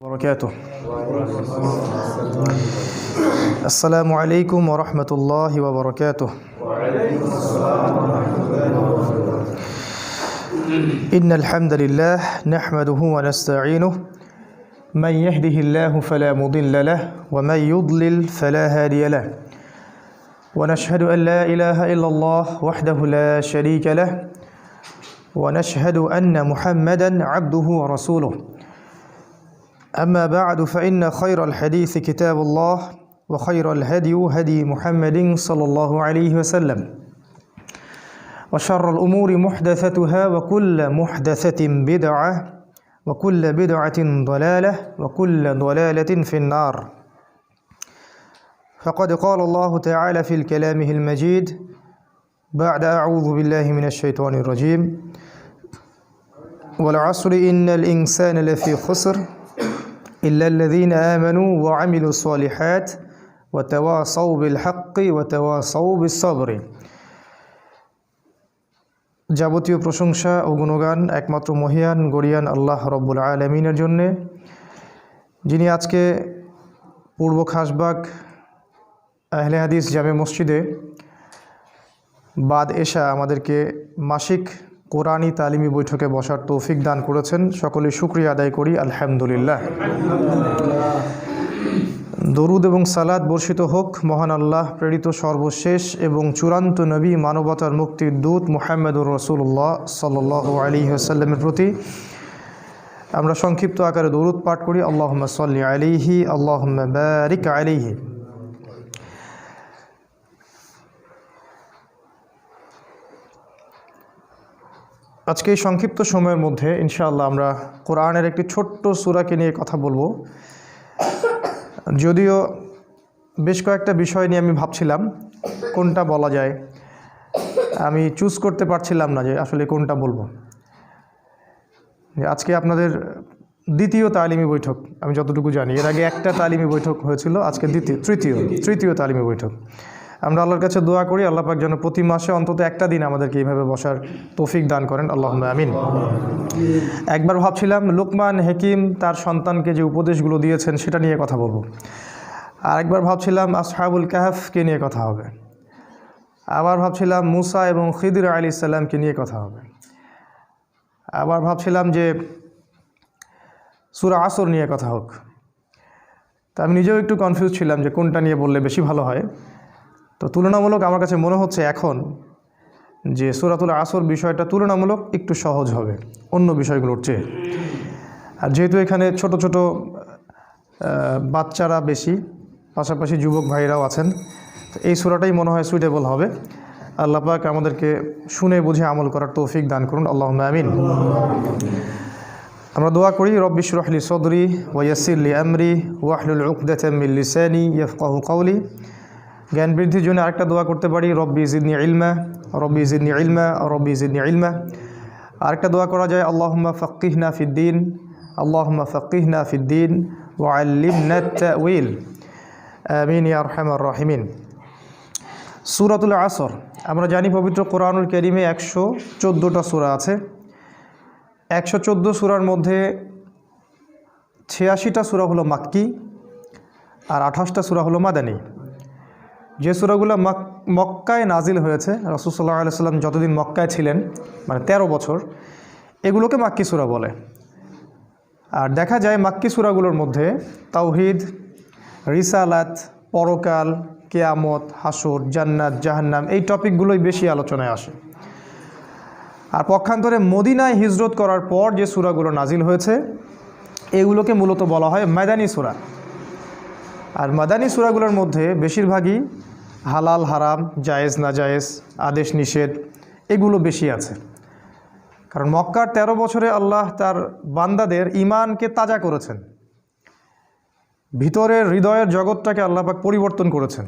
وبركاته. السلام عليكم ورحمة الله وبركاته. إن الحمد لله نحمده ونستعينه من يهده الله فلا مضل له ومن يضلل فلا هادي له ونشهد أن لا إله إلا الله وحده لا شريك له ونشهد أن محمدا عبده ورسوله. أما بعد فإن خير الحديث كتاب الله وخير الهدي هدي محمد صلى الله عليه وسلم وشر الأمور محدثتها وكل محدثة بدعة وكل بدعة ضلالة وكل ضلالة في النار. فقد قال الله تعالى في كلامه المجيد بعد أعوذ بالله من الشيطان الرجيم والعصر إن الإنسان لفي خسر إلا الذين آمنوا وعملوا الصالحات وتواصوا بالحق وتواصوا بالصبر. যাবতীয় প্রশংসা ও গুণগান একমাত্র মহিয়ান গরিয়ান আল্লাহ রব্বুল আলামিনের জন্য, যিনি আজকে পূর্ব খাসবাগ আহলে হাদিস জামে মসজিদে বাদ এশা আমাদেরকে মাসিক কোরআনী তালিমি বৈঠকে বসার তৌফিক দান করেছেন। সকলে শুকরিয়া আদায় করি আলহামদুলিল্লাহ। দরুদ এবং সালাত বর্ষিত হোক মহান আল্লাহ প্রেরিত সর্বশেষ এবং চূড়ান্ত নবী মানবতার মুক্তির দূত মুহাম্মদুর রাসূলুল্লাহ সাল্লাল্লাহু আলাইহি ওয়াসাল্লামের প্রতি। আমরা সংক্ষিপ্ত আকারে দরুদ পাঠ করি, আল্লাহুম্মা সাল্লি আলাইহি আল্লাহুম্মা বারিক আলাইহি। আজকে এই সংক্ষিপ্ত সময়ের মধ্যে ইনশাআল্লাহ আমরা কোরআনের একটি ছোট্ট সূরাকে নিয়ে কথা বলবো। যদিও বেশ কয়েকটা বিষয় নিয়ে আমি ভাবছিলাম কোনটা বলা যায়, আমি চুজ করতে পারছিলাম না যে আসলে কোনটা বলবো। আজকে আপনাদের দ্বিতীয় তালিমি বৈঠক, আমি যতটুকু জানি এর আগে একটা তালিমি বৈঠক হয়েছিল, আজকে তৃতীয় তালিমি বৈঠক। আমরা আল্লাহর কাছে দোয়া করি আল্লাহ পাক যেন প্রতি মাসে অন্তত একটা দিন আমাদেরকে এইভাবে বসার তৌফিক দান করেন, আল্লাহুম্মা আমিন। একবার ভাবছিলাম লুকমান হাকিম তার সন্তানকে যে উপদেশগুলো দিয়েছেন সেটা নিয়ে কথা বলবো। আর একবার ভাবছিলাম আসহাবুল কাহফকে নিয়ে কথা হবে। আবার ভাবছিলাম মুসা এবং খিদির আলাইহিস সালামকে নিয়ে কথা হবে। আবার ভাবছিলাম যে সূরা আসর নিয়ে কথা হোক। তা আমি নিজেও একটু কনফিউজ ছিলাম যে কোনটা নিয়ে বললে বেশি ভালো হয়। তো তুলনামূলক আমার কাছে মনে হচ্ছে এখন যে সূরাতুল আসর বিষয়টা তুলনামূলক একটু সহজ হবে অন্য বিষয়গুলোর চেয়ে। আর যেহেতু এখানে ছোট ছোট বাচ্চারা বেশি, পাশাপাশি যুবক ভাইরাও আছেন, তো এই সূরাটাই মনে হয় সুইটেবল হবে। আল্লাহ পাক আমাদেরকে শুনে বুঝে আমল করার তৌফিক দান করুন, আল্লাহুম্মা আমিন। আমরা দোয়া করি রব্বি ইশরাহ লি সাদরি ওয়া ইয়াসসির লি আমরি ওয়াহলুল উকদাতাম মিন লিসানি ইয়াফকাহু কওলি। জ্ঞান বৃদ্ধির জন্য আরেকটা দোয়া করতে পারি রব্বি জিদনি ইলমা রব্বি জিদনি ইলমা রব্বি জিদনি ইলমা। আরেকটা দোয়া করা যায় আল্লাহুম্মা ফাক্কিহনা ফিদ্দিন আল্লাহুম্মা ফাক্কিহনা ফিদ্দিন ওয়া আল্লিমনা তা'উইল আমিন ইয়া আরহামার রাহিমিন। সূরাতুল আসর, আমরা জানি পবিত্র কোরআনুল কারীমে 114টা সূরা আছে। 114 সূরার মধ্যে 86টা সূরা হলো মাক্কি আর 28টা সূরা হলো মাদানী। যে সূরাগুলো মক্কায় নাজিল হয়েছে, রাসূল সাল্লাল্লাহু আলাইহি ওয়াসাল্লাম যতদিন মক্কায় ছিলেন মানে 13 বছর, এগুলোকে মাক্কি সূরা বলে। আর দেখা যায় মাক্কি সূরাগুলোর মধ্যে তাওহীদ, রিসালাত, পরকাল, কিয়ামত, হাসর, জান্নাত, জাহান্নাম এই টপিকগুলোই বেশি আলোচনায় আসে। আর পক্ষান্তরে মদিনায় হিজরত করার পর যে সূরাগুলো নাজিল হয়েছে এগুলোকে মূলত বলা হয় মাদানী সূরা। আর মাদানী সূরাগুলোর মধ্যে বেশিরভাগই হালাল হারাম, জায়েজ না জায়েজ, আদেশ নিষেধ এগুলো বেশি আছে। কারণ মক্কার 13 বছরে আল্লাহ তার বান্দাদের ঈমানকে তাজা করেছেন, ভিতরের হৃদয়ের জগৎটাকে আল্লাহ পাক পরিবর্তন করেছেন।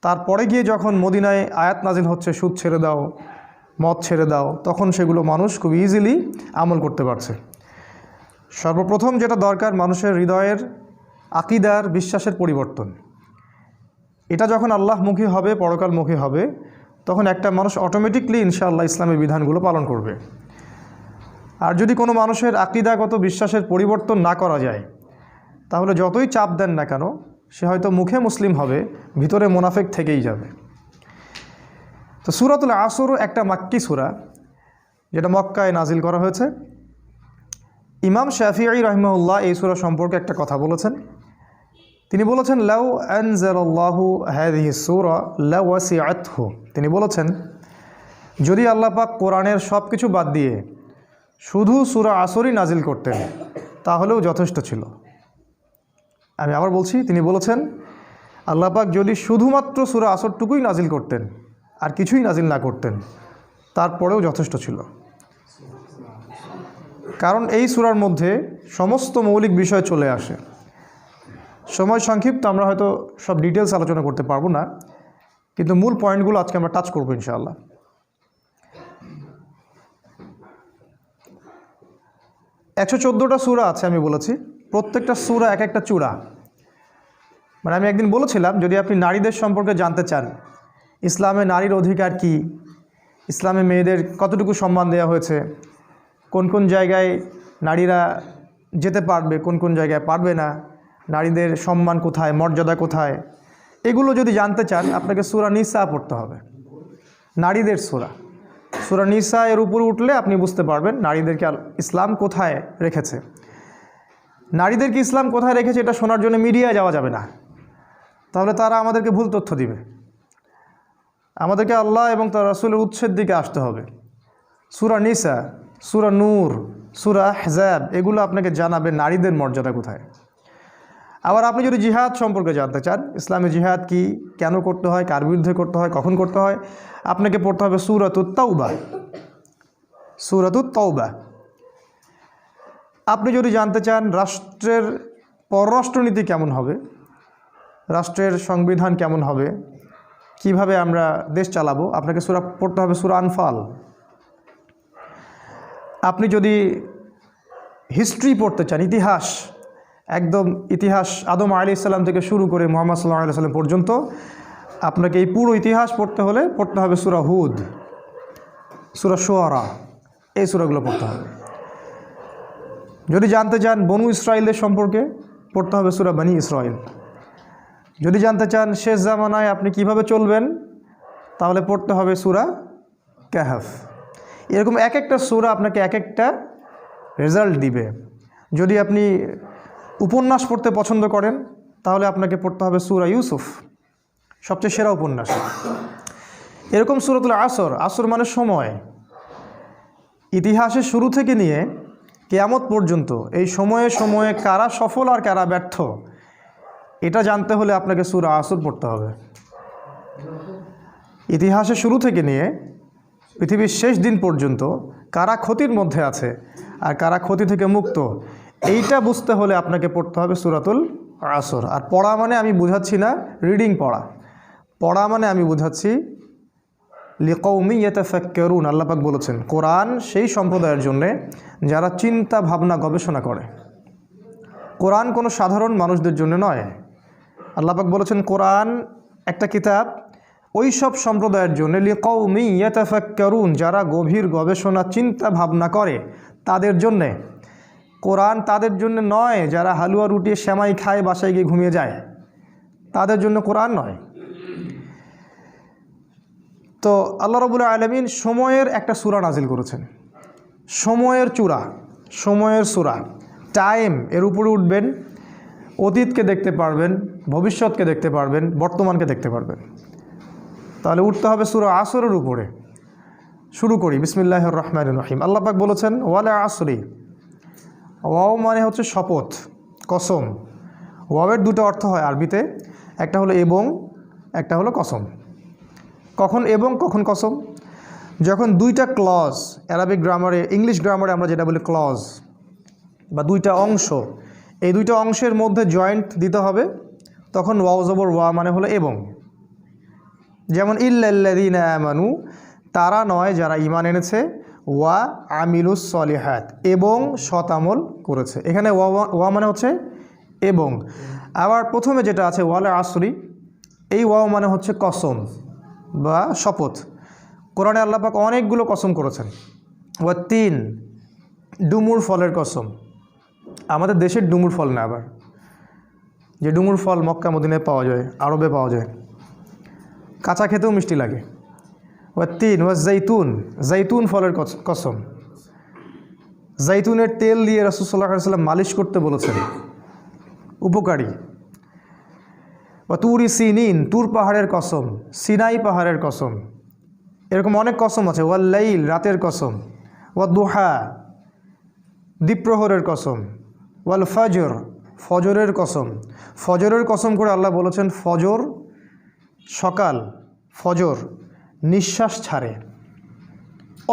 তারপরে গিয়ে যখন মদিনায় আয়াত নাজিল হচ্ছে সুদ ছেড়ে দাও, মদ ছেড়ে দাও, তখন সেগুলো মানুষ খুব ইজিলি আমল করতে পারছে। সর্বপ্রথম যেটা দরকার মানুষের হৃদয়ের আকিদার বিশ্বাসের পরিবর্তন। এটা যখন আল্লাহমুখী হবে, পরকালমুখী হবে, তখন একটা মানুষ অটোমেটিকলি ইনশাআল্লাহ ইসলামের বিধানগুলো পালন করবে। আর যদি কোনো মানুষের আকীদাগত বিশ্বাসের পরিবর্তন না করা যায়, তাহলে যতই চাপ দেন না কেন সে হয়তো মুখে মুসলিম হবে, ভিতরে মুনাফিক থেকেই যাবে। তো সূরাতুল আসর একটা মাক্কি সূরা, যেটা মক্কায় নাজিল করা হয়েছে। ইমাম শাফিঈ রাহিমাহুল্লাহ এই সূরা সম্পর্কে একটা কথা বলেছেন। তিনি বলেছেন, লাউ আনজালাল্লাহু হাযিহিস সূরা লাওয়াসিআতহু। তিনি বলেছেন, যদি আল্লাহ পাক কোরআনের সব কিছু বাদ দিয়ে শুধু সূরা আসরই নাজিল করতেন তাহলেও যথেষ্ট ছিল। আমি আবার বলছি, তিনি বলেছেন আল্লাহ পাক যদি শুধুমাত্র সূরা আসরটুকুই নাজিল করতেন আর কিছুই নাজিল না করতেন তারপরেও যথেষ্ট ছিল। কারণ এই সূরার মধ্যে সমস্ত মৌলিক বিষয় চলে আসে। সময় সংক্ষিপ্ত, আমরা হয়তো সব ডিটেলস আলোচনা করতে পারবো না, কিন্তু মূল পয়েন্টগুলো আজকে আমরা টাচ করবো ইনশাআল্লাহ। 114টা সূরা আছে আমি বলেছি, প্রত্যেকটা সূরা এক একটা চূড়া। মানে আমি একদিন বলেছিলাম, যদি আপনি নারীদের সম্পর্কে জানতে চান, ইসলামে নারীর অধিকার কি, ইসলামে মেয়েদের কতটুকু সম্মান দেওয়া হয়েছে, কোন কোন জায়গায় নারীরা যেতে পারবে, কোন কোন জায়গায় পারবে না, নারীদের সম্মান কোথায়, মর্যাদা কোথায়, এগুলো যদি জানতে চান আপনাকে সূরা নিসা পড়তে হবে। নারীদের সূরা, সূরা নিসা এর উপরে উঠলে আপনি বুঝতে পারবেন নারীদেরকে ইসলাম কোথায় রেখেছে। নারীদেরকে ইসলাম কোথায় রেখেছে এটা শোনার জন্য মিডিয়ায় যাওয়া যাবে না, তাহলে তারা আমাদেরকে ভুল তথ্য দিবে। আমাদেরকে আল্লাহ এবং তার রাসূলের উৎসের দিকে আসতে হবে। সূরা নিসা, সূরা নূর, সূরা আহজাব এগুলো আপনাকে জানাবে নারীদের মর্যাদা কোথায়। আবার আপনি যদি জিহাদ সম্পর্কে জানতে চান, ইসলামে জিহাদ কি, কেন করতে হয়, কার বিরুদ্ধে করতে হয়, কখন করতে হয়, আপনাকে পড়তে হবে সূরাতুত তাওবা। সূরাতুত তাওবা। আপনি যদি জানতে চান রাষ্ট্রের পররাষ্ট্রনীতি কেমন হবে, রাষ্ট্রের সংবিধান কেমন হবে, কিভাবে আমরা দেশ চালাবো, আপনাকে সূরা পড়তে হবে সূরা আনফাল। আপনি যদি হিস্ট্রি পড়তে চান, ইতিহাস, একদম ইতিহাস আদম আলাইহিস সালাম থেকে শুরু করে মুহাম্মদ সাল্লাল্লাহু আলাইহি সাল্লাম পর্যন্ত আপনাকে এই পুরো ইতিহাস পড়তে হলে পড়তে হবে সূরা হুদ, সূরা শুআরা, এই সূরাগুলো পড়তে হবে। যদি জানতে চান বনু ইসরাইলদের সম্পর্কে পড়তে হবে সূরা বনী ইসরাইল। যদি জানতে চান শেষ জামানায় আপনি কিভাবে চলবেন তাহলে পড়তে হবে সূরা কাহফ। এরকম এক একটা সূরা আপনাকে এক একটা রেজাল্ট দিবে। যদি আপনি উপন্যাস পড়তে পছন্দ করেন তাহলে আপনাকে পড়তে হবে সূরা ইউসুফ, সবচেয়ে সেরা উপন্যাস। এরকম সূরাতুল আসর, আসর মানে সময়, ইতিহাসের শুরু থেকে নিয়ে কিয়ামত পর্যন্ত এই সময়ে সময়ে কারা সফল আর কারা ব্যর্থ এটা জানতে হলে আপনাকে সূরা আসর পড়তে হবে। ইতিহাসের শুরু থেকে নিয়ে পৃথিবীর শেষ দিন পর্যন্ত কারা ক্ষতির মধ্যে আছে আর কারা ক্ষতি থেকে মুক্ত, এইটা বুঝতে হলে আপনাকে পড়তে হবে সূরাতুল আসর। আর পড়া মানে আমি বুঝাচ্ছি না রিডিং পড়া, পড়া মানে আমি বুঝাচ্ছি লিকাউমি ইয়াতাফাক্কারুন। আল্লাহ পাক বলেছেন কোরআন সেই সম্প্রদায়ের জন্যে যারা চিন্তা ভাবনা গবেষণা করে। কোরআন কোনো সাধারণ মানুষদের জন্য নয়। আল্লাহ পাক বলেছেন কোরআন একটা কিতাব ওই সব সম্প্রদায়ের জন্য লিকাউমি ইয়াতাফাক্কারুন, যারা গভীর গবেষণা চিন্তা ভাবনা করে তাদের জন্যে। কোরআন তাদের জন্য নয় যারা হালুয়া রুটি সেমাই খায় বাসায় গিয়ে ঘুমিয়ে যায়, তাদের জন্য কোরআন নয়। তো আল্লাহ রাব্বুল আলামিন সময়ের একটা সূরা নাজিল করেছেন, সময়ের চূড়া, সময়ের সূরা। টাইম, এর উপরে উঠবেন, অতীতকে দেখতে পারবেন, ভবিষ্যৎকে দেখতে পারবেন, বর্তমানকে দেখতে পারবেন। তাহলে উঠতে হবে সূরা আসরের উপরে। শুরু করি, বিসমিল্লাহির রহমানির রহিম। আল্লাহ পাক বলেছেন ওয়ালা আসরি। ওয়াও মানে হচ্ছে শপথ, কসম। ওয়াওয়ের দুটো অর্থ হয় আরবিতে, একটা হলো এবং, একটা হলো কসম। কখন এবং কখন কসম? যখন দুইটা ক্লজ, অ্যারাবিক গ্রামারে, ইংলিশ গ্রামারে আমরা যেটা বলি ক্লজ, বা দুইটা অংশ, এই দুইটা অংশের মধ্যে জয়েন্ট দিতে হবে, তখন ওয়াও জবর ওয়া মানে হলো এবং। যেমন ইল্লাল্লাযীনা আমানু, তারা নয় যারা ঈমান এনেছে, ওয়া আমিলুস সলিহাত, এবং সৎ আমল করেছে। এখানে ওয়া মানে হচ্ছে এবং। আবার প্রথমে যেটা আছে ওয়ালা আসরি, এই ওয়াও মানে হচ্ছে কসম বা শপথ। কোরআনে আল্লাহ পাক অনেকগুলো কসম করেছেন। ওয়া তিন, ডুমুর ফলের কসম। আমাদের দেশের ডুমুর ফল না, আবার যে ডুমুর ফল মক্কা মদিনায় পাওয়া যায়, আরবে পাওয়া যায়, কাঁচা খেতেও মিষ্টি লাগে। ওয়াত্তিন ওয়াজ্জাইতুন, জাইতুন ফলের কসম, জাইতুনের তেল দিয়ে রাসূল সাল্লাল্লাহু আলাইহি ওয়াসাল্লাম মালিশ করতে বলেছেন, উপকারী। ওয়া তুরি সিনিন, তুর পাহাড়ের কসম, সিনাই পাহাড়ের কসম, এরকম অনেক কসম আছে। ওয়াল লাইল, রাতের কসম। ওয়া দুহা, দ্বীপ্রহরের কসম। ওয়াল ফজর, ফজরের কসম। ফজরের কসম করে আল্লাহ বলেছেন ফজর, সকাল, ফজর নিঃশ্বাস ছাড়ে।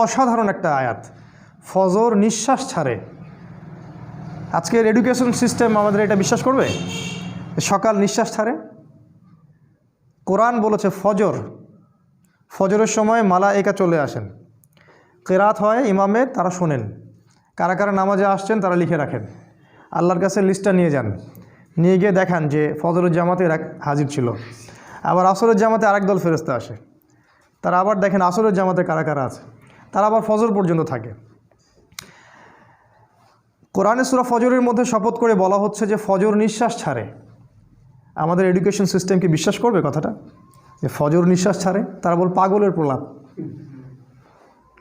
অসাধারণ একটা আয়াত, ফজর নিঃশ্বাস ছাড়ে। আজকের এডুকেশন সিস্টেম আমাদের এটা বিশ্বাস করবে? সকাল নিঃশ্বাস ছাড়ে। কোরআন বলেছে ফজর, ফজরের সময় মালায়েকা চলে আসেন, কেরাত হয় ইমামের, তারা শোনেন। কারা কারা নামাজে আসছেন তারা লিখে রাখেন, আল্লাহর কাছে লিস্টটা নিয়ে যান, নিয়ে গিয়ে দেখান যে ফজরের জামাতে হাজির ছিল। আবার আসরের জামাতে আরেক দল ফেরেশতা আসে, তারা আবার দেখেন আসরের জামাতে কারা কারা আছে, তারা আবার ফজর পর্যন্ত থাকে। কোরআনে সূরা ফজরের মধ্যে শপথ করে বলা হচ্ছে যে ফজর নিঃশ্বাস ছাড়ে। আমাদের এডুকেশন সিস্টেম কি বিশ্বাস করবে কথাটা, যে ফজর নিঃশ্বাস ছাড়ে? তারা বল পাগলের প্রলাপ,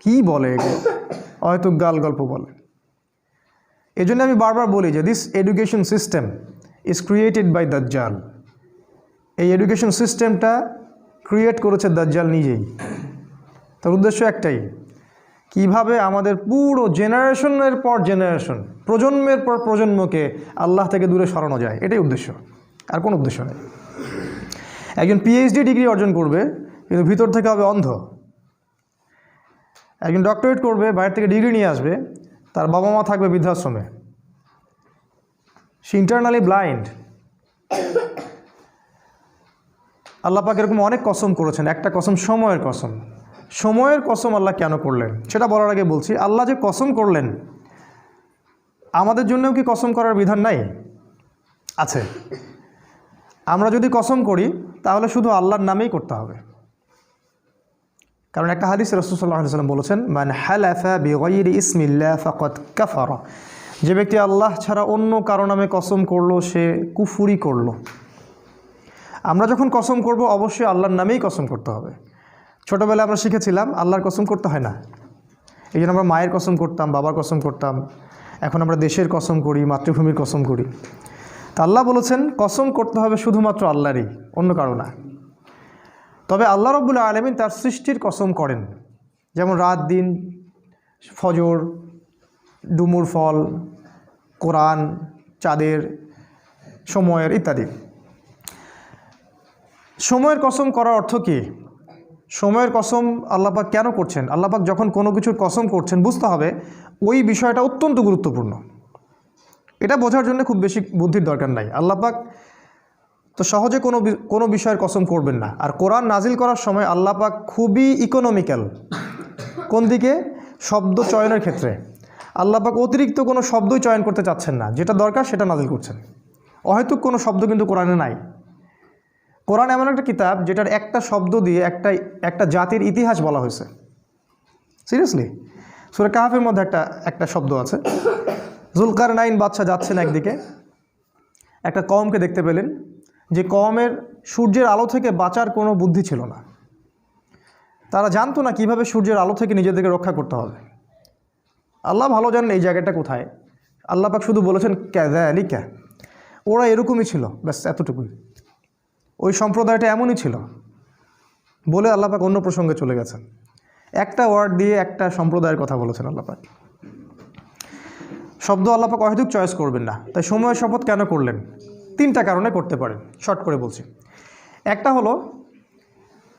কি বলে এগুলো, হয়তো গাল গল্প বলে। এই জন্য আমি বারবার বলি যে this education system is created by দাজ্জাল। এই এডুকেশন সিস্টেমটা ক্রিয়েট করেছে দাজ্জাল নিজেই। তার উদ্দেশ্য একটাই, কিভাবে আমাদের পুরো জেনারেশনের পর জেনারেশন, প্রজন্মের পর প্রজন্মকে আল্লাহ থেকে দূরে সরানো যায়, এটাই উদ্দেশ্য, আর কোনো উদ্দেশ্য নেই। একজন পিএইচডি ডিগ্রি অর্জন করবে কিন্তু ভিতর থেকে হবে অন্ধ। একজন ডক্টরেট করবে, বাইরে থেকে ডিগ্রি নিয়ে আসবে, তার বাবা মা থাকবে বৃদ্ধাশ্রমে, সে ইন্টারনালি ব্লাইন্ড। আল্লাহ পাক এরকম অনেক কসম করেছেন, একটা কসম সময়ের কসম। সময়ের কসম আল্লাহ কেন করলেন সেটা বলার আগে বলছি, আল্লাহ যে কসম করলেন, আমাদের জন্যও কি কসম করার বিধান নাই? আছে। আমরা যদি কসম করি তাহলে শুধু আল্লাহর নামেই করতে হবে। কারণ একটা হাদিসে রাসূল সাল্লাল্লাহু আলাইহি ওয়াসাল্লাম বলেছেন, মান হালাফা বিগাইরি ইসমিল্লাহ ফাকাদ কাফারা, যে ব্যক্তি আল্লাহ ছাড়া অন্য কারো নামে কসম করলো সে কুফরি করলো। আমরা যখন কসম করব অবশ্যই আল্লাহর নামেই কসম করতে হবে। ছোটোবেলায় আমরা শিখেছিলাম আল্লাহর কসম করতে হয় না, এই জন্য আমরা মায়ের কসম করতাম, বাবার কসম করতাম। এখন আমরা দেশের কসম করি, মাতৃভূমির কসম করি। তা আল্লাহ বলেছেন কসম করতে হবে শুধুমাত্র আল্লাহরই, অন্য কারো না। তবে আল্লাহ রাব্বুল আলামিন তার সৃষ্টির কসম করেন, যেমন রাত দিন, ফজর, ডুমুর ফল, কোরআন, চাঁদের, সময়ের ইত্যাদি। সময়ের কসম করার অর্থ কী? সময়ের কসম আল্লাহ পাক কেন করছেন? আল্লাহ পাক যখন কোনো কিছুর কসম করছেন বুঝতে হবে ওই বিষয়টা অত্যন্ত গুরুত্বপূর্ণ। এটা বোঝার জন্য খুব বেশি বুদ্ধির দরকার নাই। আল্লাহ পাক তো সহজে কোনো বিষয়ের কসম করবেন না। আর কোরআন নাজিল করার সময় আল্লাহ পাক খুবই ইকোনমিক্যাল। কোন দিকে? শব্দ চয়নের ক্ষেত্রে আল্লাহ পাক অতিরিক্ত কোনো শব্দই চয়ন করতে চাচ্ছেন না, যেটা দরকার সেটা নাজিল করছেন। অহেতুক কোনো শব্দ কিন্তু কোরআনে নাই। কোরআন এমন একটা কিতাব যেটার একটা শব্দ দিয়ে একটা জাতির ইতিহাস বলা হয়েছে। সিরিয়াসলি, সূরা কাহফের মধ্যে একটা শব্দ আছে। জুলকারনাইন বাদশা যাচ্ছেন একদিকে, একটা কওমকে দেখতে পেলেন যে কওমের সূর্যের আলো থেকে বাঁচার কোনো বুদ্ধি ছিল না। তারা জানতো না কিভাবে সূর্যের আলো থেকে নিজেদেরকে রক্ষা করতে হবে। আল্লাহ ভালো জানেন এই জায়গাটা কোথায়। আল্লাহ পাক শুধু বলেছেন ক্যাযালিকা, ওরা এরকমই ছিল, ব্যাস এতটুকুই। ওই সম্প্রদায়টা এমনই ছিল বলে আল্লাহ পাক অন্য প্রসঙ্গে চলে গেছেন। একটা ওয়ার্ড দিয়ে একটা সম্প্রদায়ের কথা বলেছেন আল্লাহ পাক। শব্দ আল্লাহ পাক অহেতুক চয়েস করবেন না। তাই সময়ের শপথ কেন করলেন? 3টা কারণে করতে পারেন, শর্ট করে বলছি। একটা হলো,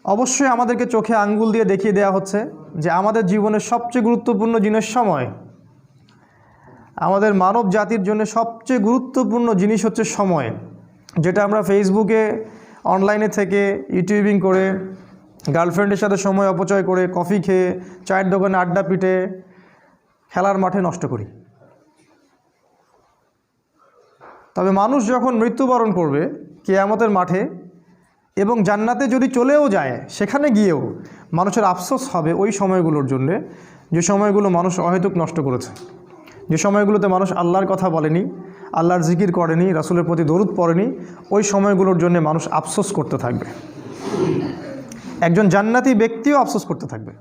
অবশ্যই আমাদেরকে চোখে আঙ্গুল দিয়ে দেখিয়ে দেওয়া হচ্ছে যে আমাদের জীবনের সবচেয়ে গুরুত্বপূর্ণ জিনিস সময়। আমাদের মানব জাতির জন্য সবচেয়ে গুরুত্বপূর্ণ জিনিস হচ্ছে সময়, যেটা আমরা ফেসবুকে, অনলাইনে থেকে, ইউটিউবিং করে, গার্লফ্রেন্ডের সাথে সময় অপচয় করে, কফি খেয়ে, চায়ের দোকানে আড্ডা পিটে, খেলার মাঠে নষ্ট করি। তবে মানুষ যখন মৃত্যুবরণ করবে কিয়ামতের মাঠে এবং জান্নাতে যদি চলেও যায়, সেখানে গিয়েও মানুষের আফসোস হবে ওই সময়গুলোর জন্যে যে সময়গুলো মানুষ অহেতুক নষ্ট করেছে, যে সময়গুলোতে মানুষ আল্লাহর কথা বলেনি, আল্লাহর জিকির করেনি, রাসূলের প্রতি দরুদ পড়েনি, ওই সময়গুলোর জন্য মানুষ আফসোস করতে থাকবে। একজন জান্নাতি ব্যক্তিও আফসোস করতে থাকবে,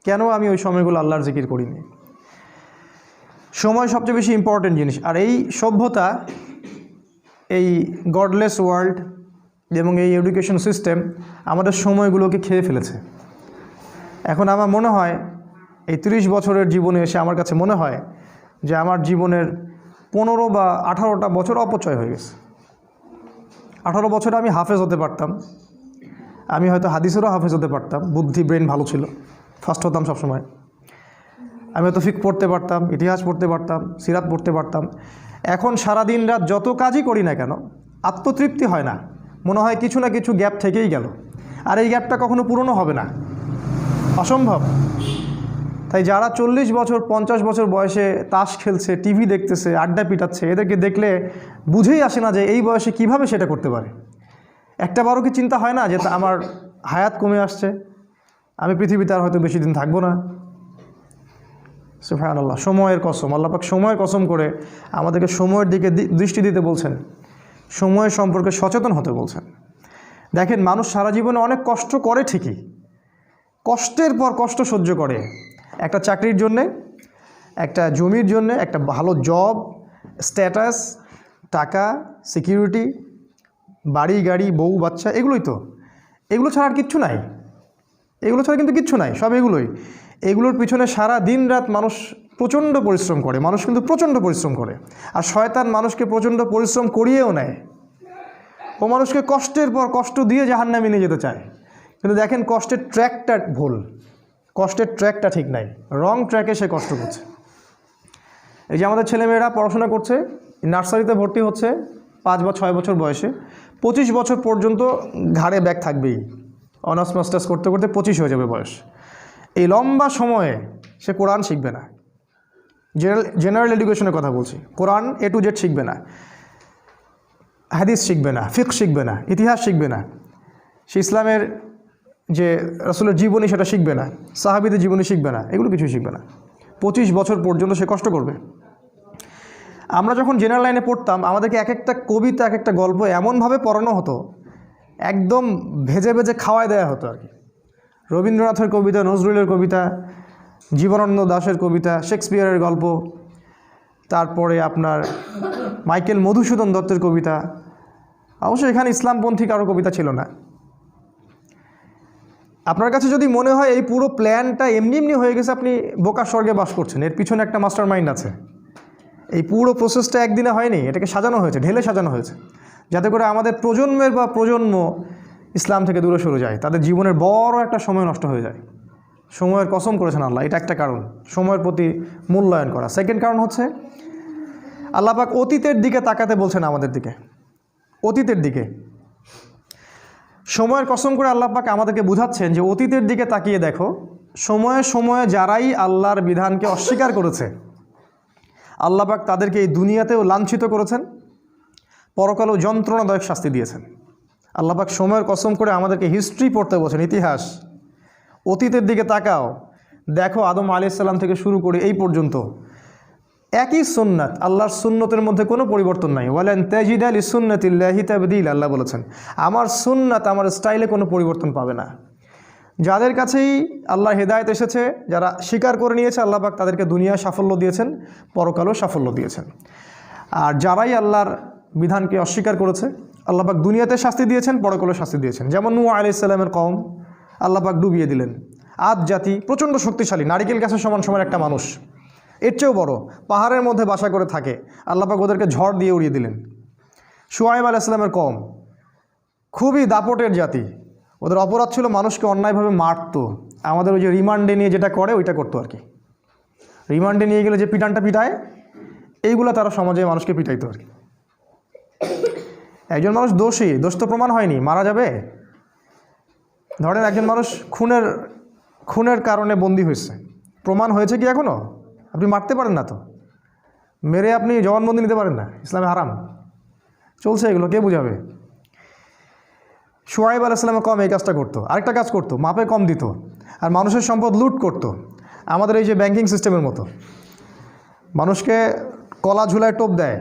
কেন আমি ওই সময়গুলো আল্লাহর জিকির করিনি। সময় সবচেয়ে বেশি ইম্পর্টেন্ট জিনিস। আর এই সভ্যতা, এই গডলেস ওয়ার্ল্ড এবং এই এডুকেশন সিস্টেম আমাদের সময়গুলোকে খেয়ে ফেলেছে। এখন আমার মনে হয় এই 30 বছরের জীবনে এসে আমার কাছে মনে হয় যে আমার জীবনের 15 বা 18টা বছর অপচয় হয়ে গেছে। 18 বছরে আমি হাফেজ হতে পারতাম, আমি হয়তো হাদিসেরও হাফেজ হতে পারতাম, বুদ্ধি ব্রেন ভালো ছিল, ফার্স্ট হতাম সবসময়। আমি হয়তো ফিক পড়তে পারতাম, ইতিহাস পড়তে পারতাম, সিরাত পড়তে পারতাম। এখন সারাদিন রাত যত কাজই করি না কেন আত্মতৃপ্তি হয় না, মনে হয় কিছু না কিছু গ্যাপ থেকেই গেল, আর এই গ্যাপটা কখনো পূরণও হবে না, অসম্ভব। তাই যারা 40 বছর 50 বছর বয়সে তাস খেলছে, টিভি দেখতেছে, আড্ডা পিটাচ্ছে, এদেরকে দেখলে বুঝেই আসে না যে এই বয়সে কিভাবে সেটা করতে পারে। একটা বারও কি চিন্তা হয় না যে আমার হায়াত কমে আসছে, আমি পৃথিবীতে আর হয়তো বেশি দিন থাকবো না। সুবহানাল্লাহ, সময়ের কসম, আল্লাহ পাক সময়ের কসম করে আমাদেরকে সময়ের দিকে দৃষ্টি দিতে বলছেন, সময় সম্পর্কে সচেতন হতে বলছেন। দেখেন, মানুষ সারা জীবনে অনেক কষ্ট করে ঠিকই, কষ্টের পর কষ্ট সহ্য করে, একটা চাকরির জন্যে, একটা জমির জন্যে, একটা ভালো জব, স্ট্যাটাস, টাকা, সিকিউরিটি, বাড়ি গাড়ি, বউ বাচ্চা, এগুলোই তো। এগুলো ছাড়া আর কিচ্ছু নাই, এগুলো ছাড়া কিন্তু কিচ্ছু নাই, সব এগুলোই। এগুলোর পিছনে সারা দিন রাত মানুষ প্রচণ্ড পরিশ্রম করে, মানুষ কিন্তু প্রচণ্ড পরিশ্রম করে। আর শয়তান মানুষকে প্রচণ্ড পরিশ্রম করিয়েও নেয়, ও মানুষকে কষ্টের পর কষ্ট দিয়ে জাহান্নামে নিয়ে যেতে চায়। কিন্তু দেখেন, কষ্টের ট্র্যাকটা ভুল, কষ্টের ট্র্যাকটা ঠিক নাই, রং ট্র্যাকে সে কষ্ট করছে। এই যে আমাদের ছেলেমেয়েরা পড়াশোনা করছে, নার্সারিতে ভর্তি হচ্ছে 5 বা 6 বছর বয়সে, 25 বছর পর্যন্ত ঘাড়ে ব্যাগ থাকবেই, অনার্স মাস্টার্স করতে করতে 25 হয়ে যাবে বয়স। এই লম্বা সময়ে সে কোরআন শিখবে না, জেনারেল এডুকেশনের কথা বলছি, কোরআন A to Z শিখবে না, হাদিস শিখবে না, ফিকহ শিখবে না, ইতিহাস শিখবে না, সে ইসলামের যে রাসূলের জীবনী সেটা শিখবে না, সাহাবীদের জীবনী শিখবে না, এগুলো কিছুই শিখবে না। 25 বছর পর্যন্ত সে কষ্ট করবে। আমরা যখন জেনারেল লাইনে পড়তাম, আমাদেরকে এক একটা কবিতা, এক একটা গল্প এমনভাবে পড়ানো হতো, একদম ভেজে ভেজে খাওয়াই দেওয়া হতো আর কি। রবীন্দ্রনাথের কবিতা, নজরুলের কবিতা, জীবনানন্দ দাশের কবিতা, শেক্সপিয়ারের গল্প, তারপরে আপনার মাইকেল মধুসূদন দত্তের কবিতা। অবশ্য এখানে ইসলামপন্থী কারো কবিতা ছিল না। আপনার কাছে যদি মনে হয় এই পুরো প্ল্যানটা এমনি এমনি হয়ে গেছে, আপনি বোকার স্বর্গে বাস করছেন, এর পিছনে একটা মাস্টার মাইন্ড আছে। এই পুরো প্রসেসটা একদিনে হয়নি, এটাকে সাজানো হয়েছে, ঢেলে সাজানো হয়েছে, যাতে করে আমাদের প্রজন্মের বা প্রজন্ম ইসলাম থেকে দূরে সরে যায়, তাদের জীবনের বড় একটা সময় নষ্ট হয়ে যায়। সময়ের কসম করেছেন আল্লাহ, এটা একটা কারণ, সময়ের প্রতি মূল্যায়ন করা। সেকেন্ড কারণ হচ্ছে আল্লাহ পাক অতীতের দিকে তাকাতে বলছেন আমাদের দিকে, অতীতের দিকে। সময়ের কসম করে আল্লাহ পাক আমাদেরকে বুঝাচ্ছেন যে অতীতের দিকে তাকিয়ে দেখো, সময়ে সময়ে যারাই আল্লাহর বিধানকে অস্বীকার করেছে, আল্লাহ পাক তাদেরকে এই দুনিয়াতেও লাঞ্ছিত করেছেন, পরকালেও যন্ত্রণাদায়ক শাস্তি দিয়েছেন। আল্লাহ পাক সময়ের কসম করে আমাদেরকে হিস্ট্রি পড়তে বলছেন, ইতিহাস। অতীতের দিকে তাকাও, দেখো আদম আলাইহিস সালাম থেকে শুরু করে এই পর্যন্ত একই সুন্নাত, আল্লাহর সুন্নতের মধ্যে কোনো পরিবর্তন নাই। ওয়ালান তাজিদা লিসুন্নাতিল্লাহি তাবদীল, আল্লাহ বলেছেন আমার সুন্নাত, আমার স্টাইলে কোনো পরিবর্তন পাবে না। যাদের কাছেই আল্লাহর হেদায়েত এসেছে, যারা স্বীকার করে নিয়েছে, আল্লাহ পাক তাদেরকে দুনিয়ায় সাফল্য দিয়েছেন, পরকালেও সাফল্য দিয়েছেন। আর যারাই আল্লাহর বিধানকে অস্বীকার করেছে, আল্লাহ পাক দুনিয়াতে শাস্তি দিয়েছেন, পরকালেও শাস্তি দিয়েছেন। যেমন নূহ আলাইহিস সালামের কওম, আল্লাহ পাক ডুবিয়ে দিলেন। আদ জাতি প্রচণ্ড শক্তিশালী, নারিকেল গাছের সমান সমান একটা মানুষ, এর চেয়েও বড়, পাহাড়ের মধ্যে বাসা করে থাকে, আল্লাহ পাক ওদেরকে ঝড় দিয়ে উড়িয়ে দিলেন। শুআয়ব আলাইহিস সালামের কওম খুবই দাপটের জাতি, ওদের অপরাধ ছিল মানুষকে অন্যায়ভাবে মারতো। আমাদের ওই যে রিমান্ডে নিয়ে যেটা করে ওইটা করতো আর কি, রিমান্ডে নিয়ে গেলে যে পিটানটা পিটায়, এইগুলো তারা সমাজে মানুষকে পিটাইতো আর কি। একজন মানুষ দোষী, দোষ তো প্রমাণ হয়নি, মারা যাবে। ধরেন একজন মানুষ খুনের কারণে বন্দী হয়েছে, প্রমাণ হয়েছে কি এখনও? আপনি মারতে পারেন না তো, মেরে আপনি জবানবন্দি নিতে পারেন না, ইসলামে হারাম। চলছে এগুলো, কে বুঝাবে? শুআয়ব আলাইহিস সালামের কম এই কাজটা করতো। আরেকটা কাজ করতো, মাপে কম দিত আর মানুষের সম্পদ লুট করতো। আমাদের এই যে ব্যাংকিং সিস্টেমের মতো, মানুষকে কলা ঝুলায় টোপ দেয়,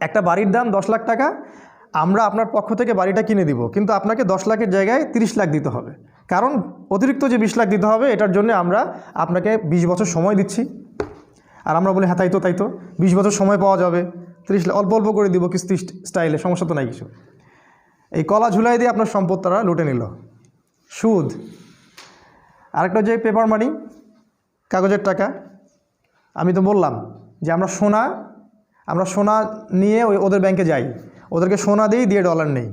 একটা বাড়ির দাম 10 লাখ টাকা, আমরা আপনার পক্ষ থেকে বাড়িটা কিনে দিব, কিন্তু আপনাকে 10 লাখের জায়গায় 30 লাখ দিতে হবে। কারণ অতিরিক্ত যে 20 লাখ দিতে হবে এটার জন্য আমরা আপনাকে 20 বছর সময় দিচ্ছি। আর আমরা বলি হ্যাঁ তাই তো 20 বছর সময় পাওয়া যাবে, 30 লাখ অল্প অল্প করে দিব কিস্তি স্টাইলে, সমস্যা তো নাই কিছু। এই কলা ঝুলাই দিয়ে আপনার সম্পদ তারা লুটে নিল। সুদ। আরেকটা যে পেপার মানি, কাগজের টাকা। আমি তো বললাম যে আমরা সোনা নিয়ে ওদের ব্যাংকে যাই, ওদেরকে সোনা দিয়ে ডলার নেই।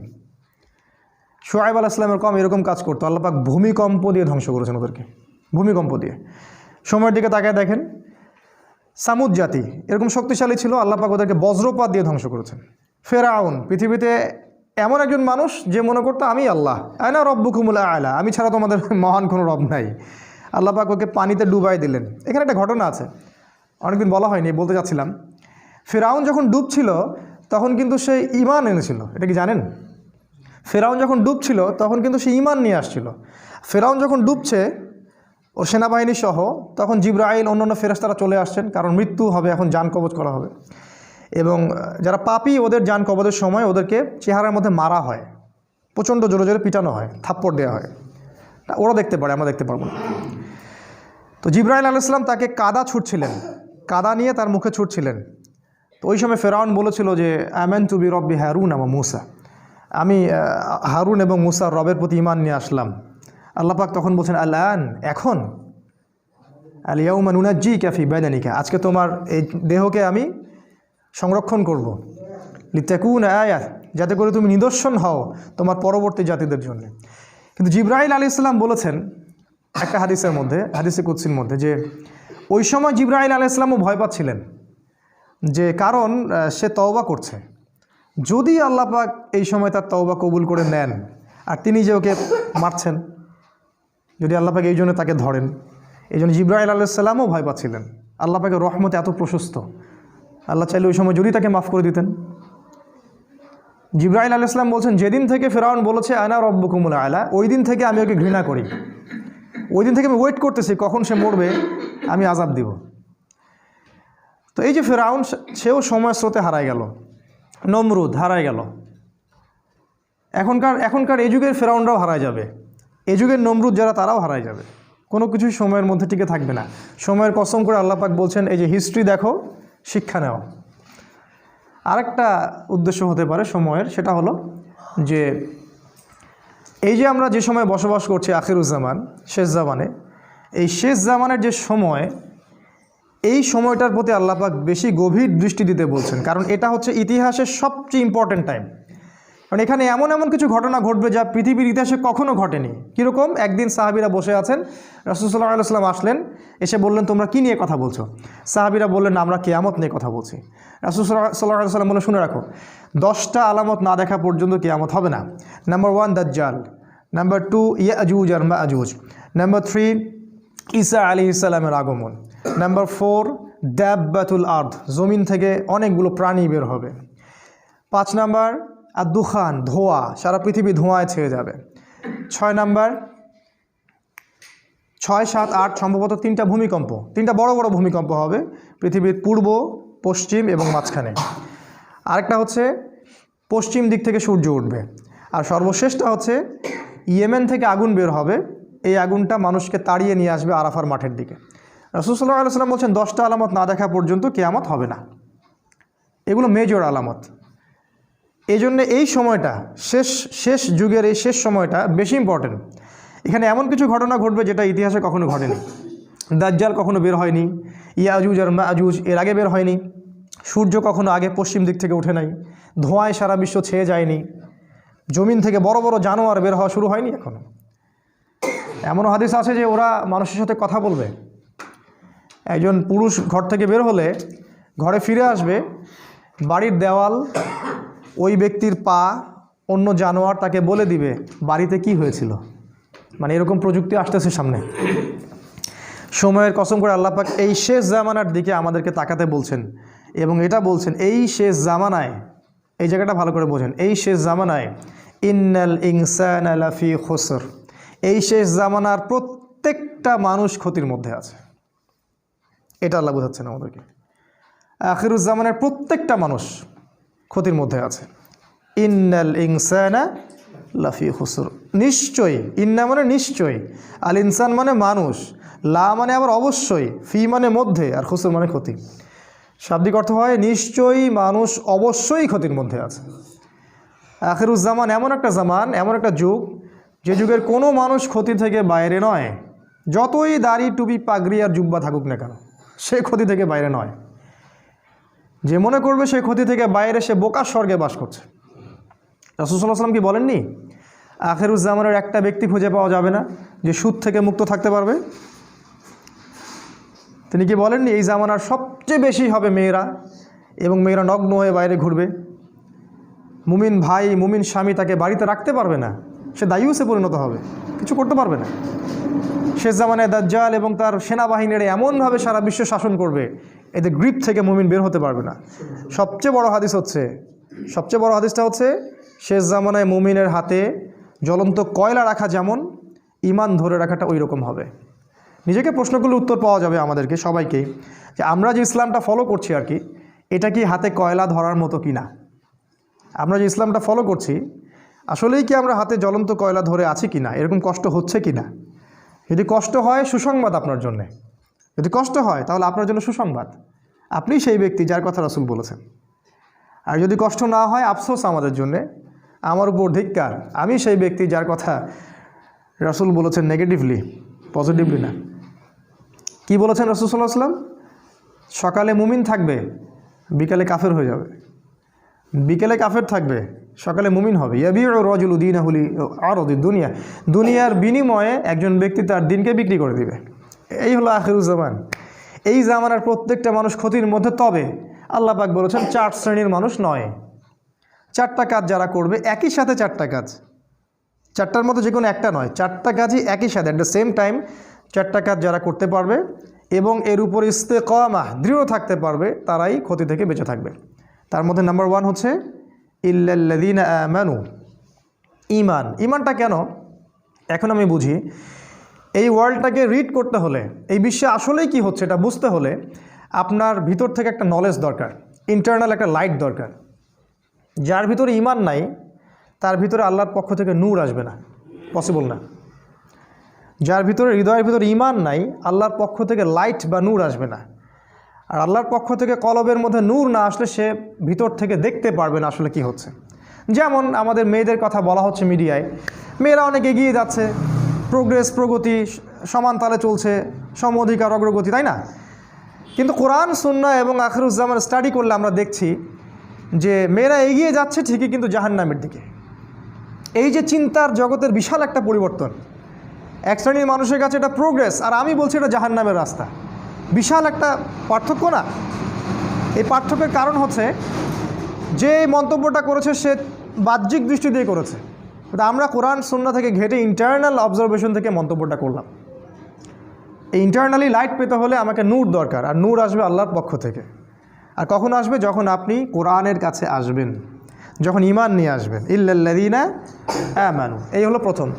শুআয়ব আলাইহিস সালামের কওম এরকম কাজ করতো, আল্লাহ পাক ভূমিকম্প দিয়ে ধ্বংস করেছেন ওদেরকে, ভূমিকম্প দিয়ে। সময়ের দিকে তাকায় দেখেন, সামুদ জাতি এরকম শক্তিশালী ছিল, আল্লাহ পাক ওদেরকে বজ্রপাত দিয়ে ধ্বংস করেছেন। ফেরাউন পৃথিবীতে এমন একজন মানুষ যে মনে করতো আমি আল্লাহ, আনা রব্বুকুমুল আ'লা, আমি ছাড়া তোমাদের মহান কোনো রব নাই। আল্লাহ পাক ওকে পানিতে ডুবাই দিলেন। এখানে একটা ঘটনা আছে, অনেকদিন বলা হয়নি, বলতে চাচ্ছিলাম। ফেরাউন যখন ডুবছিল তখন কিন্তু সে ঈমান এনেছিল, এটা কি জানেন? ফেরাউন যখন ডুবছিল তখন কিন্তু সে ঈমান নিয়ে আসছিল। ফেরাউন যখন ডুবছে ওর সেনাবাহিনী সহ, তখন জিবরাইল অন্যান্য ফেরেশতারা চলে আসছেন, কারণ মৃত্যু হবে, এখন জান কবজ করা হবে। এবং যারা পাপী ওদের জান কবজের সময় ওদেরকে চেহারার মধ্যে মারা হয়, প্রচণ্ড জোরে জোরে পিটানো হয়, থাপ্পড় দেওয়া হয়। ওরা দেখতে পারে, আমরা দেখতে পারবো না। তো জিবরাইল আলাইহিস সালাম তাকে কাদা ছুটছিলেন, কাদা নিয়ে তার মুখে ছুটছিলেন। তো ওই সময় ফেরাউন বলেছিল যে আমানতু বিরব্বি হারুন ওয়া মূসা, আমি হারুন এবং মূসার রবের প্রতি ঈমান নিয়ে আসলাম। আল্লাহ পাক তখন বলছেন আল-আন, এখন, আল ইয়াউমা নুনাজ্জিকা ফি বাদানিকা, আজকে তোমার এই দেহকে আমি সংরক্ষণ করব, লিতাকুনা আয়াত, যাতে করে তুমি নিদর্শন হও তোমার পরবর্তী জাতিদের জন্য। কিন্তু জিবরাইল আলাইহিস সালাম বলেছেন একটা হাদিসের মধ্যে, হাদিসে কুদসির মধ্যে, যে ওই সময় জিবরাইল আলাইহিস সালামও ভয় পাচ্ছিলেন, যে কারণ সে তওবা করছে, যদি আল্লাহ পাক এই সময় তার তওবা কবুল করে নেন আর তিনি যে ওকে মারছেন, যদি আল্লাহ পাক এই জন্য তাকে ধরেন। এই জন্য জিবরাইল আলাইহিস সালামও ভয় পাচ্ছিলেন। আল্লাহ পাকের রহমত এত প্রশস্ত, আল্লাহ চাইলে ওই সময় যদি তাকে মাফ করে দিতেন। জিবরাইল আলাইহিস সালাম বলছেন, যেদিন থেকে ফেরাউন বলেছে আনা রব্বুকুমুল আ'লা, ওই দিন থেকে আমি ওকে ঘৃণা করি, ওই দিন থেকে আমি ওয়েট করতেছি কখন সে মরবে, আমি আযাব দিব। তো এই যে ফেরাউন, সেও সময় স্রোতে হারায় গেল, নমরুদ হারায় গেল। এখনকার এই যুগের ফেরাউনরাও হারায় যাবে, এই যুগের নমরুদ যারা তারাও হারায় যাবে, কোনো কিছুই সময়ের মধ্যে টিকে থাকবে না। সময়ের কসম করে আল্লাহ পাক বলছেন, এই যে হিস্ট্রি দেখো, শিক্ষা নেওয়া। আরেকটা উদ্দেশ্য হতে পারে সময়ের, সেটা হলো যে এই যে আমরা যে সময় বসবাস করছি আখিরুজ্জামান, শেষ জামানে, এই শেষ জামানের যে সময়, এই সময়টার প্রতি আল্লাহ পাক বেশি গভীর দৃষ্টি দিতে বলছেন, কারণ এটা হচ্ছে ইতিহাসের সবচেয়ে ইম্পর্ট্যান্ট টাইম। কারণ এখানে এমন এমন কিছু ঘটনা ঘটবে যা পৃথিবীর ইতিহাসে কখনো ঘটেনি। কীরকম? একদিন সাহাবীরা বসে আছেন, রাসূল সাল্লাল্লাহু আলাইহি ওয়াসাল্লাম আসলেন, এসে বললেন তোমরা কী নিয়ে কথা বলছো? সাহাবীরা বললেন আমরা কিয়ামত নিয়ে কথা বলছি। রাসূল সাল্লাল্লাহু আলাইহি ওয়াসাল্লাম বললেন শুনে রাখো, 10টা আলামত না দেখা পর্যন্ত কিয়ামত হবে না। নাম্বার 1 দাজ্জাল, নাম্বার 2 ইয়াজুজ আর মাজুজ, নাম্বার 3 ঈসা আলাইহিস সালামের আগমন, নাম্বার 4 দাব্বাতুল আরদ, জমিন থেকে অনেকগুলো প্রাণী বের হবে। 5 নাম্বার আর দুখান, ধোঁয়া, সারা পৃথিবী ধোঁয়ায় ছেয়ে যাবে। 6 নাম্বার, 6, 7, 8 সম্ভবত 3টা ভূমিকম্প, 3টা বড় বড় ভূমিকম্প হবে পৃথিবীর পূর্ব, পশ্চিম এবং মাঝখানে। আরেকটা হচ্ছে পশ্চিম দিক থেকে সূর্য উঠবে। আর সর্বশেষটা হচ্ছে ইয়েমেন থেকে আগুন বের হবে, এই আগুনটা মানুষকে তাড়িয়ে নিয়ে আসবে আরাফার মাঠের দিকে। রাসূল সাল্লাল্লাহু আলাইহি ওয়াসাল্লাম বলছেন 10টা আলামত না দেখা পর্যন্ত কিয়ামত হবে না। এগুলো মেজর আলামত। এই জন্য এই সময়টা, শেষ যুগের এই শেষ সময়টা বেশি ইম্পর্টেন্ট। এখানে এমন কিছু ঘটনা ঘটবে যেটা ইতিহাসে কখনো ঘটেনি। দাজ্জাল কখনো বের হয়নি, ইয়াজুজ আর মাজুজ এর আগে বের হয়নি, সূর্য কখনো আগে পশ্চিম দিক থেকে উঠে নাই, ধোঁয়ায় সারা বিশ্ব ছেয়ে যায়নি, জমিন থেকে বড় বড় জানোয়ার বের হওয়া শুরু হয়নি এখনো। এমনও হাদিস আছে যে ওরা মানুষের সাথে কথা বলবে। একজন পুরুষ ঘর থেকে বের হলে ঘরে ফিরে আসবে, বাড়ির দেওয়াল, ওই ব্যক্তির পা, অন্য জানোয়ার তাকে বলে দিবে বাড়িতে কি হয়েছিল। মানে এরকম প্রযুক্তি আসতেছে সামনে। সময়ের কসম করে আল্লাহ পাক এই শেষ জামানার দিকে আমাদেরকে তাকাতে বলছেন, এবং এটা বলছেন এই শেষ জামানায়, এই জায়গাটা ভালো করে বোঝেন, এই শেষ জামানায় ইন্নাল ইনসানা লাফি খুসর, এই শেষ জামানার প্রত্যেকটা মানুষ ক্ষতির মধ্যে আছে। এটা আল্লাহ বোঝাচ্ছেন আমাদেরকে। আখিরুজ্জামানের প্রত্যেকটা মানুষ, ক্ষতির মধ্যে আছে। ইন্নাল ইনসানা লাফি খুসর, নিশ্চয়ই, ইন্না মানে নিশ্চয়ই, আল ইনসান মানে মানুষ, লা মানে আবার অবশ্যই, ফি মানে মধ্যে, আর খুসর মানে ক্ষতি। শাব্দিক অর্থ হয় নিশ্চয়ই মানুষ অবশ্যই ক্ষতির মধ্যে আছে। আখিরুজ্জামান এমন একটা জামান, এমন একটা যুগ, যে যুগের কোনো মানুষ ক্ষতি থেকে বাইরে নয়। যতই দাড়ি টুপি পাগড়ি আর জুব্বা থাকুক না কেন, সে ক্ষতি থেকে বাইরে নয়। যে মনে করবে সে ক্ষতি থেকে বাইরে, সে বোকার স্বর্গে বাস করছে। রাসূল সাল্লাল্লাহু আলাইহি ওয়াসাল্লাম কি বলেননি, আখিরুজ্জামানের একটা ব্যক্তি খুঁজে পাওয়া যাবে না যে সুদ থেকে মুক্ত থাকতে পারবে? তিনি কি বলেননি এই জামানার সবচেয়ে বেশি হবে মেয়েরা, এবং মেয়েরা নগ্ন হয়ে বাইরে ঘুরবে। মুমিন ভাই, মুমিন স্বামী তাকে বাড়িতে রাখতে পারবে না, সে দায়ুসে পরিণত হবে, কিছু করতে পারবে না। শেষ জামানায় দাজ্জাল এবং তার সেনাবাহিনীরা এমনভাবে সারা বিশ্ব শাসন করবে, এদের গ্রিপ থেকে মুমিন বের হতে পারবে না। সবচেয়ে বড় হাদিসটা হচ্ছে শেষ জামানায় মুমিনের হাতে জ্বলন্ত কয়লা রাখা যেমন, ঈমান ধরে রাখাটা ওই রকম হবে। নিজেকে প্রশ্নগুলোর উত্তর পাওয়া যাবে আমাদেরকে সবাইকেই, যে আমরা যে ইসলামটা ফলো করছি আর কি, এটা কি হাতে কয়লা ধরার মতো কি না? আমরা যে ইসলামটা ফলো করছি, আসলেই কি আমরা হাতে জ্বলন্ত কয়লা ধরে আছি কি না? এরকম কষ্ট হচ্ছে কি না? যদি কষ্ট হয়, সুসংবাদ আপনার জন্যে। যদি কষ্ট হয়, তাহলে আপনার জন্য সুসংবাদ, আপনি সেই ব্যক্তি যার কথা রাসূল বলেছেন। আর যদি কষ্ট না হয়, আফসোস আমাদের জন্যে, আমার উপর ধিক্কার, আমি সেই ব্যক্তি যার কথা রাসূল বলেছেন নেগেটিভলি, পজিটিভলি না। কি বলেছেন রাসূল সাল্লাল্লাহু আলাইহি ওয়াসাল্লাম? সকালে মুমিন থাকবে, বিকালে কাফের হয়ে যাবে। বিকেলে কাফের থাকবে, সকালে মুমিন হবে। ইয়াবিউ রাজুলু দীনাহু লিআরদি দুনিয়া, দুনিয়ার বিনিময়ে একজন ব্যক্তি তার দিনকে বিক্রি করে দিবে। এই হলো আখিরুজ্জামান। এই জামানার প্রত্যেকটা মানুষ ক্ষতির মধ্যে। তবে আল্লাহ পাক বলেছেন 4 শ্রেণীর মানুষ নয়। 4টা কাজ যারা করবে, একই সাথে 4টা কাজ, 4টার মধ্যে যে কোনো একটা নয়, 4টা কাজই একই সাথে অ্যাট দ্য সেম টাইম, 4টা কাজ যারা করতে পারবে এবং এর উপর ইস্তেকামাহ, দৃঢ় থাকতে পারবে, তারাই ক্ষতি থেকে বেঁচে থাকবে। তার মধ্যে নাম্বার 1 হচ্ছে ইল্লাল্লাযীনা আমানু, ঈমান। ঈমানটা কেন এখন আমি বুঝি। এই ওয়ার্ল্ডটাকে রিড করতে হলে, এই বিশ্বে আসলেই কি হচ্ছে এটা বুঝতে হলে, আপনার ভিতর থেকে একটা নলেজ দরকার, ইন্টারনাল একটা লাইট দরকার। যার ভিতরে ঈমান নাই, তার ভিতরে আল্লাহর পক্ষ থেকে নূর আসবে না, পসিবল না। যার ভিতরে, হৃদয়ের ভিতরে ঈমান নাই, আল্লাহর পক্ষ থেকে লাইট বা নূর আসবে না। আর আল্লাহর পক্ষ থেকে কলবের মধ্যে নূর না আসলে সে ভিতর থেকে দেখতে পারবে না আসলে কি হচ্ছে। যেমন আমাদের মেয়েদের কথা বলা হচ্ছে মিডিয়ায়, মেয়েরা অনেক এগিয়ে যাচ্ছে, প্রোগ্রেস, প্রগতি সমান তালে চলছে, সম অধিকার, অগ্রগতি, তাই না? কিন্তু কোরআন, সুন্নাহ এবং আখিরুজ্জামান স্টাডি করলে আমরা দেখছি যে মেয়েরা এগিয়ে যাচ্ছে ঠিকই, কিন্তু জাহান্নামের দিকে। এই যে চিন্তার জগতের বিশাল একটা পরিবর্তন, এক শ্রেণীর মানুষের কাছে এটা প্রোগ্রেস, আর আমি বলছি এটা জাহান্নামের রাস্তা। বিশাল একটা পার্থক্য না? এই পার্থক্যের কারণ হচ্ছে যে মন্তব্যটা করেছে সে বাহ্যিক দৃষ্টি দিয়ে করেছে, কিন্তু আমরা কোরআন সুন্নাহ থেকে ঘেটে ইন্টারনাল অবজারভেশন থেকে মন্তব্যটা করলাম। এই ইন্টারনালি লাইট পেতে হলে আমাকে নূর দরকার, আর নূর আসবে আল্লাহর পক্ষ থেকে। আর কখন আসবে? যখন আপনি কোরআনের কাছে আসবেন, যখন ঈমান নিয়ে আসবেন। ইল্লাল্লাযীনা আমানু, এই হলো প্রথম।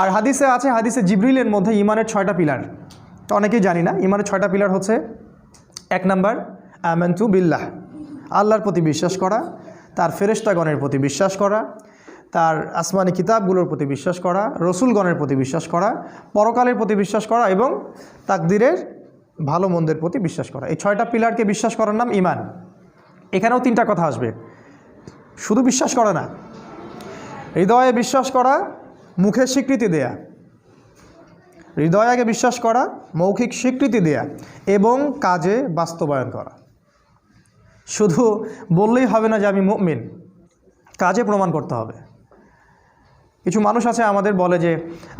আর হাদিসে আছে, হাদিসে জিবরিলের মধ্যে ঈমানের 6টা পিলার, তো অনেকেই জানি না। ঈমানের 6টা পিলার হচ্ছে, 1 নাম্বার আমানতু বিল্লাহ, আল্লাহর প্রতি বিশ্বাস করা, তার ফেরেশতাগণের প্রতি বিশ্বাস করা, তার আসমানি কিতাবগুলোর প্রতি বিশ্বাস করা, রসুলগণের প্রতি বিশ্বাস করা, পরকালের প্রতি বিশ্বাস করা এবং তাকদিরের ভালো মন্দের প্রতি বিশ্বাস করা। এই 6টা পিলারকে বিশ্বাস করার নাম ঈমান। এখানেও 3টা কথা আসবে, শুধু বিশ্বাস করা না, হৃদয়ে বিশ্বাস করা, মুখে স্বীকৃতি দেয়া। হৃদয়ে আগে বিশ্বাস করা, মৌখিক স্বীকৃতি দেয়া এবং কাজে বাস্তবায়ন করা। শুধু বললেই হবে না যে আমি মুমিন, কাজে প্রমাণ করতে হবে। কিছু মানুষ আছে আমাদের বলে যে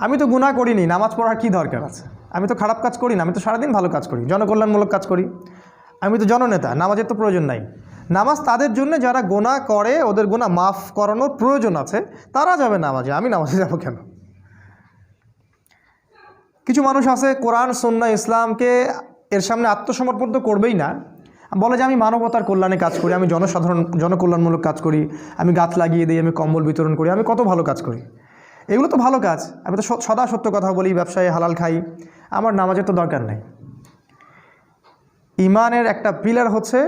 আমি তো গুনাহ করিনি, নামাজ পড়ার কি দরকার আছে, আমি তো খারাপ কাজ করি না, আমি তো সারাদিন ভালো কাজ করি, জনকল্যাণমূলক কাজ করি, আমি তো জননেতা, নামাজের তো প্রয়োজন নাই। নামাজ তাদের জন্য যারা গুনাহ করে, ওদের গুনাহ মাফ করানোর প্রয়োজন আছে, তারা যাবে নামাজে, আমি নামাজে যাব কেন? কিছু মানুষ আছে কোরআন, সুন্নাহ, ইসলামকে এর সামনে আত্মসমর্পণ তো করবেই না, বলে যে আমি মানবতার কল্যাণে কাজ করি, আমি জনকল্যাণমূলক কাজ করি, আমি গাছ লাগিয়ে দিই, আমি কম্বল বিতরণ করি, আমি কত ভালো কাজ করি। এগুলো তো ভালো কাজ, আমি তো সদা সত্য কথা বলি, ব্যবসায় হালাল খাই, আমার নামাজের তো দরকার নাই। ঈমানের একটা পিলার হচ্ছে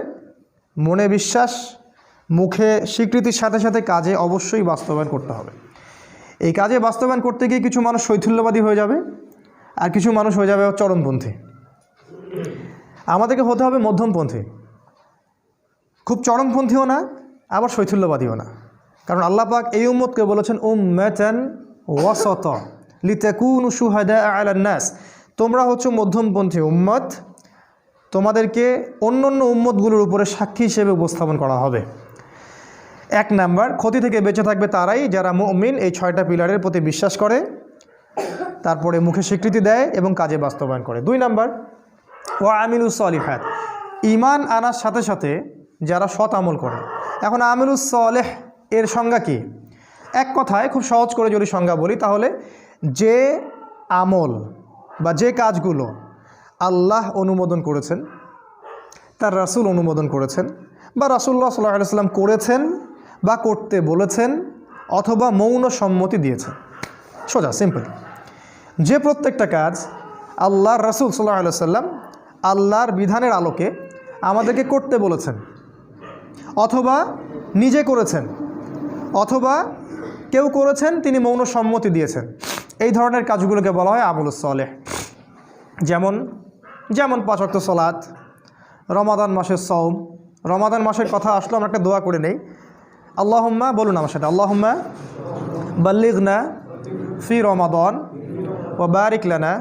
মনে বিশ্বাস, মুখে স্বীকৃতির সাথে সাথে কাজে অবশ্যই বাস্তবায়ন করতে হবে। এই কাজে বাস্তবায়ন করতে গিয়ে কিছু মানুষ শৈথিল্যবাদী হয়ে যাবে, আর কিছু মানুষ হয়ে যাবে চরমপন্থী। আমাদেরকে হতে হবে মধ্যমপন্থী, খুব চরমপন্থীও না, আবার শৈথিল্যবাদীও না। কারণ আল্লাহ পাক এই উম্মতকে বলেছেন উম্মাতান ওয়াসাতা লিতাকুনু শুহাদা আলান নাস, তোমরা হচ্ছে মধ্যমপন্থী উম্মত, তোমাদেরকে অন্য অন্য উম্মতগুলোর উপরে সাক্ষী হিসেবে উপস্থাপন করা হবে। 1 নাম্বার, ক্ষতি থেকে বেঁচে থাকবে তারাই যারা মুমিন, এই 6টা পিলারের প্রতি বিশ্বাস করে, তারপরে মুখে স্বীকৃতি দেয় এবং কাজে বাস্তবায়ন করে। 2 নাম্বার, ওয়া আমিলুস সলিহাত, ঈমান আনার সাথে সাথে যারা সৎ আমল করে। এখন আমিলুস সলেহ এর সংজ্ঞা কি? এক কথায় খুব সহজ করে যদি সংজ্ঞা বলি, তাহলে যে আমল বা যে কাজগুলো আল্লাহ অনুমোদন করেছেন, তার রাসূল অনুমোদন করেছেন, বা রাসূলুল্লাহ সাল্লাল্লাহু আলাইহি ওয়াসাল্লাম করেছেন বা করতে বলেছেন, অথবা মৌন সম্মতি দিয়েছেন। সোজা সিম্পল। যে প্রত্যেকটা কাজ আল্লাহর রাসূল সাল্লাল্লাহু আলাইহি ওয়াসাল্লাম আল্লাহর বিধানের আলোকে আমাদেরকে করতে বলেছেন, অথবা নিজে করেছেন, অথবা কেউ করেছেন তিনি মৌন সম্মতি দিয়েছেন, এই ধরনের কাজগুলোকে বলা হয় আমলুস সলেহ। যেমন 5 ওয়াক্ত সালাত, রমাদান মাসের সওম। রমাদান মাসের কথা আসলো, আমরা একটা দোয়া করে নেই। আল্লাহুম্মা, বলুন আমার সাথে, আল্লাহুম্মা বাল্লিগনা ফি রমাদান ওয়া বারিক লানা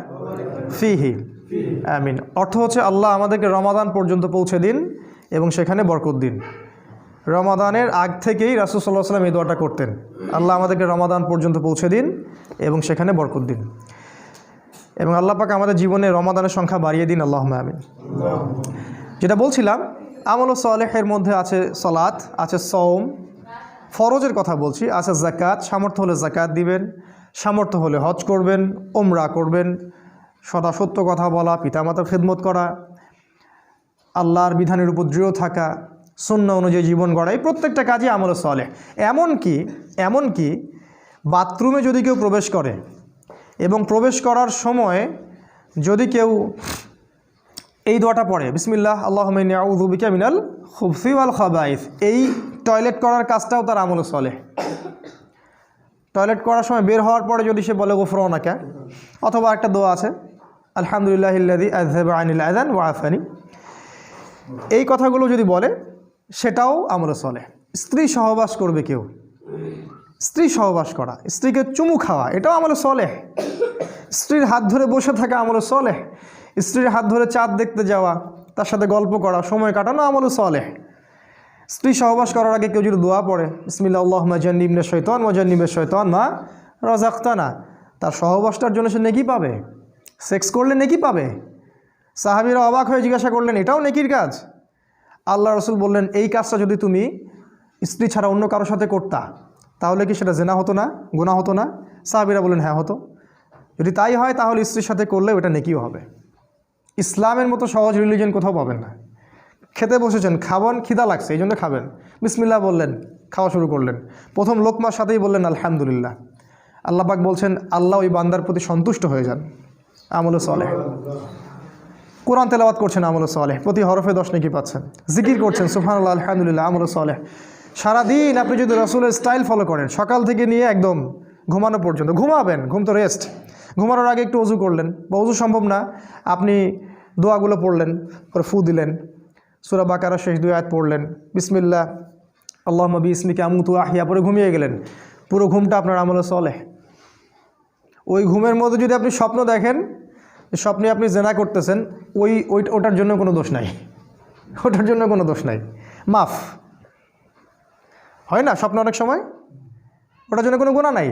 ফিহি, আমিন। অর্থ হচ্ছে আল্লাহ আমাদেরকে রমাদান পর্যন্ত পৌঁছে দিন এবং সেখানে বরকত দিন। রমাদানের আগ থেকেই রাসূল সাল্লাল্লাহু আলাইহি ওয়াসাল্লাম এই দোয়াটা করতেন, আল্লাহ আমাদেরকে রমাদান পর্যন্ত পৌঁছে দিন এবং সেখানে বরকত দিন। এবং আল্লাহ পাক আমাদের জীবনে রমাদানের সংখ্যা বাড়িয়ে দিন, আল্লাহুম্মা আমিন। যেটা বলছিলাম, আমল সালেহের মধ্যে আছে সালাত, আছে সওম, ফরজের কথা বলছি, আছে যাকাত, সামর্থ্য হলে যাকাত দিবেন, সামর্থ্য হলে হজ করবেন, উমরা করবেন, সদা সত্য কথা বলা, পিতামাতার খেদমত করা, আল্লাহর বিধানের উপর দৃঢ় থাকা, সুন্নাহ অনুযায়ী জীবন গড়া, এই প্রত্যেকটা কাজই আমল সালেহ। এমনকি বাথরুমে যদি কেউ প্রবেশ করে এবং প্রবেশ করার সময় যদি কেউ এই দোয়াটা পড়ে, বিসমিল্লাহ আল্লাহুম্মা ইন্নী আউযু বিকা মিনাল খুবসি ওয়াল খাবাইস, এই টয়লেট করার কাজটাও তার আমল সালেহ। টয়লেট করার সময় বের হওয়ার পরে যদি সে বলে গুফরানাকা, অথবা একটা দোয়া আছে আলহামদুলিল্লাহিল্লাযী আযহাবা আনিল আযান ওয়া আফানি, এই কথাগুলো যদি বলে সেটাও আমল সালেহ। স্ত্রী সহবাস করবে কেউ, স্ত্রী সহবাস করা, স্ত্রীকে চুমু খাওয়া, এটাও আমল সালেহ। স্ত্রীর হাত ধরে বসে থাকা আমল সালেহ। স্ত্রীর হাত ধরে চাঁদ দেখতে যাওয়া, তার সাথে গল্প করা, সময় কাটানো আমল সালেহ। স্ত্রী সহবাস করার আগে কেউ যদি দোয়া পড়ে, বিসমিল্লাহ আল্লাহুম্মা জান্নিবনা শাইতান ওয়া জান্নিবিশ শাইতান মা রাযাকতানা, তার সহবাসটার জন্য সে নেকি পাবে, সেক্স করলে নেকি পাবে। সাহাবীরা অবাক হয়ে জিজ্ঞাসা করলেন, এটাও নেকির কাজ? আল্লাহ রাসূল বললেন, এই কাজটা যদি তুমি স্ত্রী ছাড়া অন্য কারোর সাথে করতা, তাহলে কি সেটা জেনা হতো না, গুনাহ হতো না? সাহাবীরা বললেন, হ্যাঁ হতো। যদি তাই হয় তাহলে স্ত্রীর সাথে করলে ওটা নেকিও হবে। ইসলামের মতো সহজ রিলিজিয়ন কোথাও পাবেন না। খেতে বসেছেন, খাবেন, খিদা লাগছে, এই জন্য খাবেন, বিসমিল্লাহ বললেন, খাওয়া শুরু করলেন, প্রথম লোকমার সাথেই বললেন আলহামদুলিল্লাহ। আল্লাহ পাক বলছেন আল্লাহ ওই বান্দার প্রতি সন্তুষ্ট হয়ে যান, আমল সালেহ। কোরআন তেলাওয়াত করছেন, আমল সালেহ, প্রতি হরফে 10 নেকি পাচ্ছেন। জিকির করছেন, সুবহানাল্লাহ আলহামদুলিল্লাহ, আমল সালেহ। সারাদিন আপনি যদি রাসূলের স্টাইল ফলো করেন, সকাল থেকে নিয়ে একদম ঘুমানো পর্যন্ত, ঘুমাবেন, ঘুম তো রেস্ট, ঘুমানোর আগে একটু ওযু করলেন, বা ওযু সম্ভব না আপনি দোয়াগুলো পড়লেন, পরে ফু দিলেন, সূরা বাকারার শেষ 2 আয়াত পড়লেন, বিসমিল্লাহ আল্লাহুম্মা বিইসমিকা আমুতু ওয়া আহইয়া, পরে ঘুমিয়ে গেলেন। পুরো ঘুমটা আপনার আমল সালেহ। ওই ঘুমের মধ্যে যদি আপনি স্বপ্ন দেখেন, স্বপ্নে আপনি জেনা করতেছেন, ওটার জন্য কোনো দোষ নাই, ওটার জন্য কোনো দোষ নাই, মাফ হয় না স্বপ্ন অনেক সময়, ওটার জন্য কোনো গুনাহ নাই,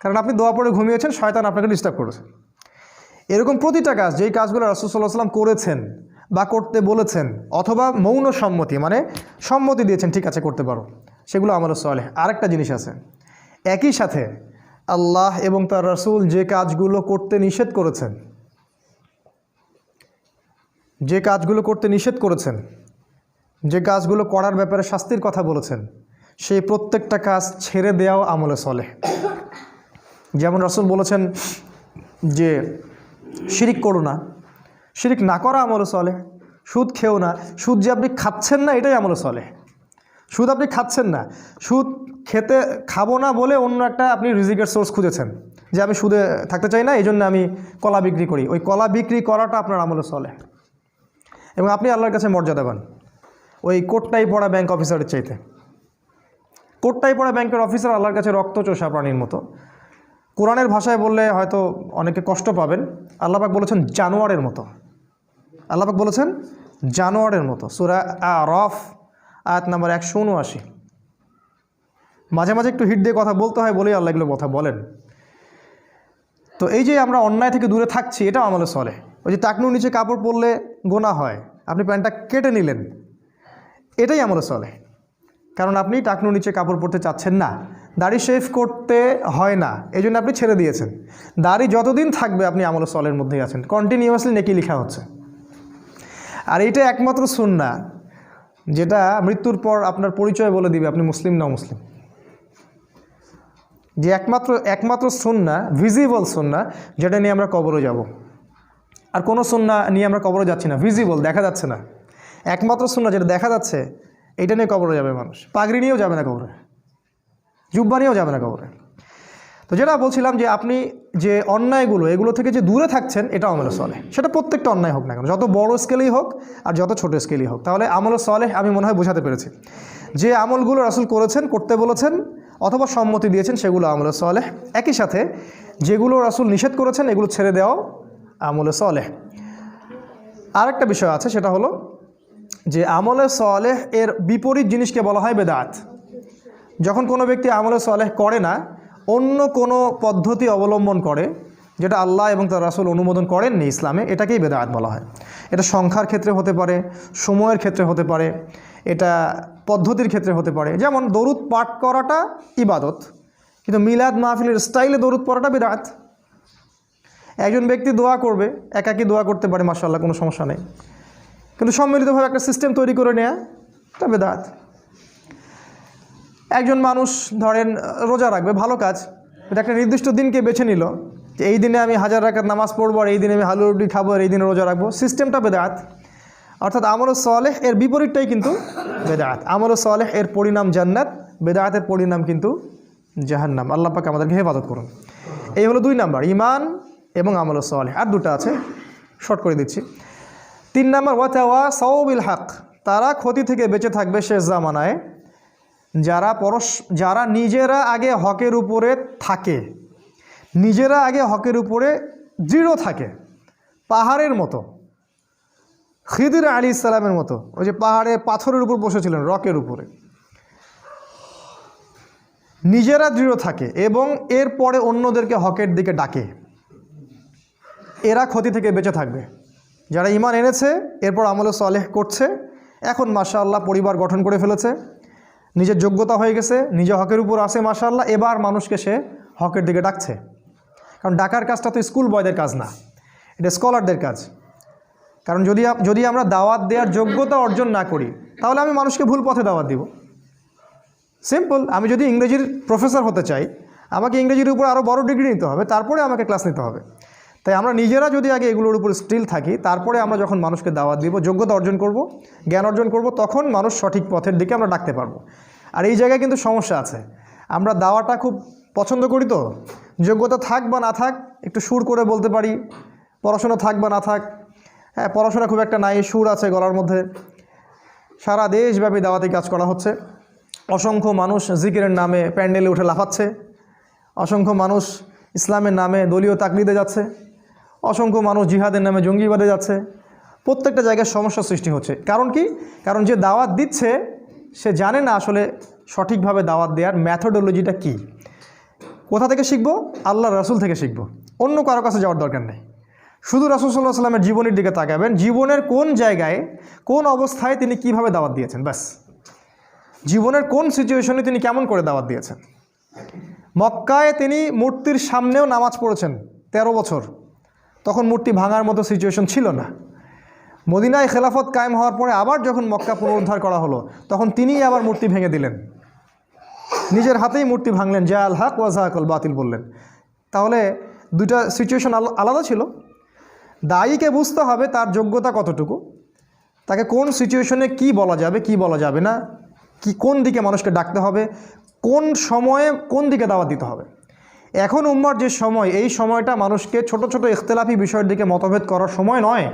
কারণ আপনি দোয়া পড়ে ঘুমিয়েছেন, শয়তান আপনাকে ডিস্টার্ব করেছে। এরকম প্রতিটা কাজ, যেই কাজগুলো রাসূল সাল্লাল্লাহু আলাইহি ওয়াসাল্লাম করেছেন বা করতে বলেছেন, অথবা মৌন সম্মতি মানে সম্মতি দিয়েছেন, ঠিক আছে করতে পারো, সেগুলো আমল সালেহ। আরেকটা জিনিস আছে, একই সাথে আল্লাহ এবং তার রাসূল যে কাজগুলো করতে নিষেধ করেছেন, যে কাজগুলো করার ব্যাপারে শাস্তির কথা বলেছেন, সেই প্রত্যেকটা কাজ ছেড়ে দেওয়াও আমলে সালেহ। যেমন রাসূল বলেছেন যে শিরিক করো না, শিরিক না করা আমল সালেহ। সুদ খেও না, সুদ যে আপনি খাচ্ছেন না এটাই আমল সালেহ। সুদ আপনি খাচ্ছেন না, সুদ খাবো না বলে অন্য একটা আপনি রিজিকের সোর্স খুঁজেছেন, যে আমি সুদে থাকতে চাই না, এই জন্য আমি কলা বিক্রি করি। ওই কলা বিক্রি করাটা আপনার আমলে চলে, এবং আপনি আল্লাহর কাছে মর্যাদা পান ওই কোটটাই পড়া ব্যাংক অফিসারের চাইতে। কোটটাই পড়া ব্যাংকের অফিসার আল্লাহর কাছে রক্তচোষা প্রাণীর মতো। কোরআনের ভাষায় বললে হয়তো অনেকে কষ্ট পাবেন, আল্লাহ পাক বলেছেন জানোয়ারের মতো। আল্লাহ পাক বলেছেন জানোয়ারের মতো, সূরা আরাফ আয়াত নাম্বার 179। মাঝে মাঝে একটু হিট দিয়ে কথা বলতে হয় বলেই আল্লাহ এগুলো কথা বলেন। তো এই যে আমরা অন্যায় থেকে দূরে থাকছি, এটাও আমলে চলে। ওই যে টাকনুর নিচে কাপড় পরলে গোনা হয়, আপনি প্যান্টটা কেটে নিলেন, এটাই আমলে চলে, কারণ আপনি টাকনুর নিচে কাপড় পরতে চাচ্ছেন না, দাড়ি শেভ করতে হয় না, এই জন্য আপনি ছেড়ে দিয়েছেন। দাড়ি যতদিন থাকবে আপনি আমলে চলের মধ্যেই আছেন, কন্টিনিউয়াসলি নেকি লেখা হচ্ছে। আর এইটা একমাত্র সুন্নাহ যেটা মৃত্যুর পর আপনার পরিচয় বলে দিবে আপনি মুসলিম না মুসলিম। যে একমাত্র সুন্নাহ, ভিজিবল সুন্নাহ, যেটা নিয়ে আমরা কবরে যাব। আর কোনো সুন্নাহ নিয়ে আমরা কবরে যাচ্ছি না, ভিজিবল, দেখা যাচ্ছে না। একমাত্র সুন্নাহ যেটা দেখা যাচ্ছে, এইটা নিয়ে কবরে যাবে মানুষ। পাগড়ি নিয়েও যাবে না কবরে, জুব্বা নিয়েও যাবে না কবরে। তো যেটা বলছিলাম যে আপনি যে অন্যায়গুলো, এগুলো থেকে যে দূরে থাকছেন, এটা আমলে চলে। সেটা প্রত্যেকটা অন্যায় হোক না কেন, যত বড় স্কেলেই হোক আর যত ছোট স্কেলেই হোক। তাহলে আমলে চলে আমি মনে হয় বোঝাতে পেরেছি। যে আমলগুলো রাসূল করেছেন, করতে বলেছেন অথবা সম্মতি দিয়েছেন, সেগুলো আমলে চলে। একই সাথে যেগুলো রাসূল নিষেধ করেছেন, এগুলো ছেড়ে দেওয়াও আমলে চলে। আরেকটা বিষয় আছে, সেটা হলো যে আমলে সালেহ এর বিপরীত জিনিসকে বলা হয় বেদাত। যখন কোনো ব্যক্তি আমলে সালেহ করে না, অন্য কোনো পদ্ধতি অবলম্বন করে যেটা আল্লাহ এবং তার রাসূল অনুমোদন করেননি ইসলামে, এটাকেই বেদাত বলা হয়। এটা সংখ্যার ক্ষেত্রে হতে পারে, সময়ের ক্ষেত্রে হতে পারে, এটা পদ্ধতির ক্ষেত্রে হতে পারে। যেমন দরুদ পাঠ করাটা ইবাদত, কিন্তু মিলাদ মাহফিলের স্টাইলে দরুদ পড়াটা বেদাত। একজন ব্যক্তি দোয়া করবে, একাকী দোয়া করতে পারে, মাশাআল্লাহ, কোনো সমস্যা নেই, কিন্তু সম্মিলিতভাবে একটা সিস্টেম তৈরি করে নেওয়া, এটা বেদাত। একজন মানুষ ধরেন রোজা রাখবে, ভালো কাজ, এটা একটা নির্দিষ্ট দিনকে বেছে নিল যে এই দিনে আমি 1000 রাকাত নামাজ পড়বো, আর এই দিনে আমি হালুয়া রুটি খাবো, আর এই দিনে রোজা রাখবো, সিস্টেমটা বেদাত। অর্থাৎ আমলে সালেহ এর বিপরীতটাই কিন্তু বেদাত। আমলে সালেহ এর পরিণাম জান্নাত, বেদাতের পরিণাম কিন্তু জাহান্নাম। আল্লাহ পাক আমাদেরকে হেফাজত করুন। এই হলো 2 নাম্বার, ঈমান এবং আমলে সালেহ। আর দুটো আছে, শর্ট করে দিচ্ছি। 3 নাম্বার ওয়াতাওয়াসাউ বিল হক, তারা ক্ষতি থেকে বেঁচে থাকবে শেষ জামানায় যারা নিজেরা আগে হকের উপরে থাকে, নিজেরা আগে হকের উপরে দৃঢ় থাকে, পাহাড়ের মতো, খিদির আলাইহিস সালামের মতো। ওই যে পাহাড়ে পাথরের উপর বসেছিলেন, রকের উপরে, নিজেরা দৃঢ় থাকে এবং এরপরে অন্যদেরকে হকের দিকে ডাকে, এরা ক্ষতি থেকে বেঁচে থাকবে। যারা ঈমান এনেছে, এরপর আমলে সালেহ করছে, এখন মাশাআল্লাহ পরিবার গঠন করে ফেলেছে, নিজের যোগ্যতা হয়ে গেছে, নিজে হকের উপর আসে মাশাআল্লাহ, এবার মানুষকে সে হকের দিকে ডাকছে। কারণ ডাকার কাজটা তো স্কুল বয়দের কাজ না, এটা স্কলারদের কাজ। কারণ যদি আমরা দাওয়াত দেওয়ার যোগ্যতা অর্জন না করি, তাহলে আমি মানুষকে ভুল পথে দাওয়াত দিব। সিম্পল। আমি যদি ইংরেজির প্রফেসর হতে চাই, আমাকে ইংরেজির উপর আরও বড় ডিগ্রি নিতে হবে, তারপরে আমাকে ক্লাস নিতে হবে। তাই আমরা নিজেরা যদি আগে এগুলোর উপর স্টিল থাকি, তারপরে আমরা যখন মানুষকে দাওয়াত দিব, যোগ্যতা অর্জন করব, জ্ঞান অর্জন করব, তখন মানুষ সঠিক পথের দিকে আমরা ডাকতে পারবো। আর এই জায়গায় কিন্তু সমস্যা আছে, আমরা দাওয়াটা খুব পছন্দ করি, তো যোগ্যতা থাক বা না থাক একটু সুর করে বলতে পারি, পড়াশোনা থাক বা না থাক, হ্যাঁ পড়াশোনা খুব একটা নাই, সুর আছে গলার মধ্যে। সারা দেশব্যাপী দাওয়াতি কাজ করা হচ্ছে, অসংখ্য মানুষ জিকিরের নামে প্যান্ডেলে উঠে লাফাচ্ছে, অসংখ্য মানুষ ইসলামের নামে দলীয় তাকলিদে যাচ্ছে, অসংখ্য মানুষ জিহাদের নামে জঙ্গিবাদে যাচ্ছে। প্রত্যেকটা জায়গায় সমস্যা সৃষ্টি হচ্ছে। কারণ কি? কারণ যে দাওয়াত দিচ্ছে সে জানে না আসলে সঠিকভাবে দাওয়াত দেওয়ার ম্যাথোডোলজিটা কি। কোথা থেকে শিখব? আল্লাহর রাসূল থেকে শিখব, অন্য কারো কাছে যাওয়ার দরকার নেই। শুধু রাসূল সাল্লাল্লাহু আলাইহি ওয়াসাল্লামের জীবনের দিকে তাকাবেন, জীবনের কোন জায়গায় কোন অবস্থায় তিনি কিভাবে দাওয়াত দিয়েছেন, ব্যাস। জীবনের কোন সিচুয়েশনে তিনি কেমন করে দাওয়াত দিয়েছেন। মক্কায় তিনি মূর্তির সামনেও নামাজ পড়েছেন 13 বছর, তখন মূর্তি ভাঙার মতো সিচুয়েশন ছিল না। মদিনায় খেলাফত কায়েম হওয়ার পরে আবার যখন মক্কা পুনরুদ্ধার করা হলো, তখন তিনিই আবার মূর্তি ভেঙে দিলেন, নিজের হাতেই মূর্তি ভাঙলেন, জা আল হক ওয়া যাহাকাল বাতিল বললেন। তাহলে দুইটা সিচুয়েশন আলাদা ছিল। দায়ীকে বুঝতে হবে তার যোগ্যতা কতটুকু, তাকে কোন সিচুয়েশনে কি বলা যাবে কি বলা যাবে না, কোন দিকে মানুষকে ডাকতে হবে, কোন সময়ে কোন দিকে দাওয়াত দিতে হবে। এখন উম্মার যে সময়, এই সময়টা মানুষকে ছোট ছোট ইখতিলাফি বিষয়ের দিকে মতভেদ করার সময় নয়।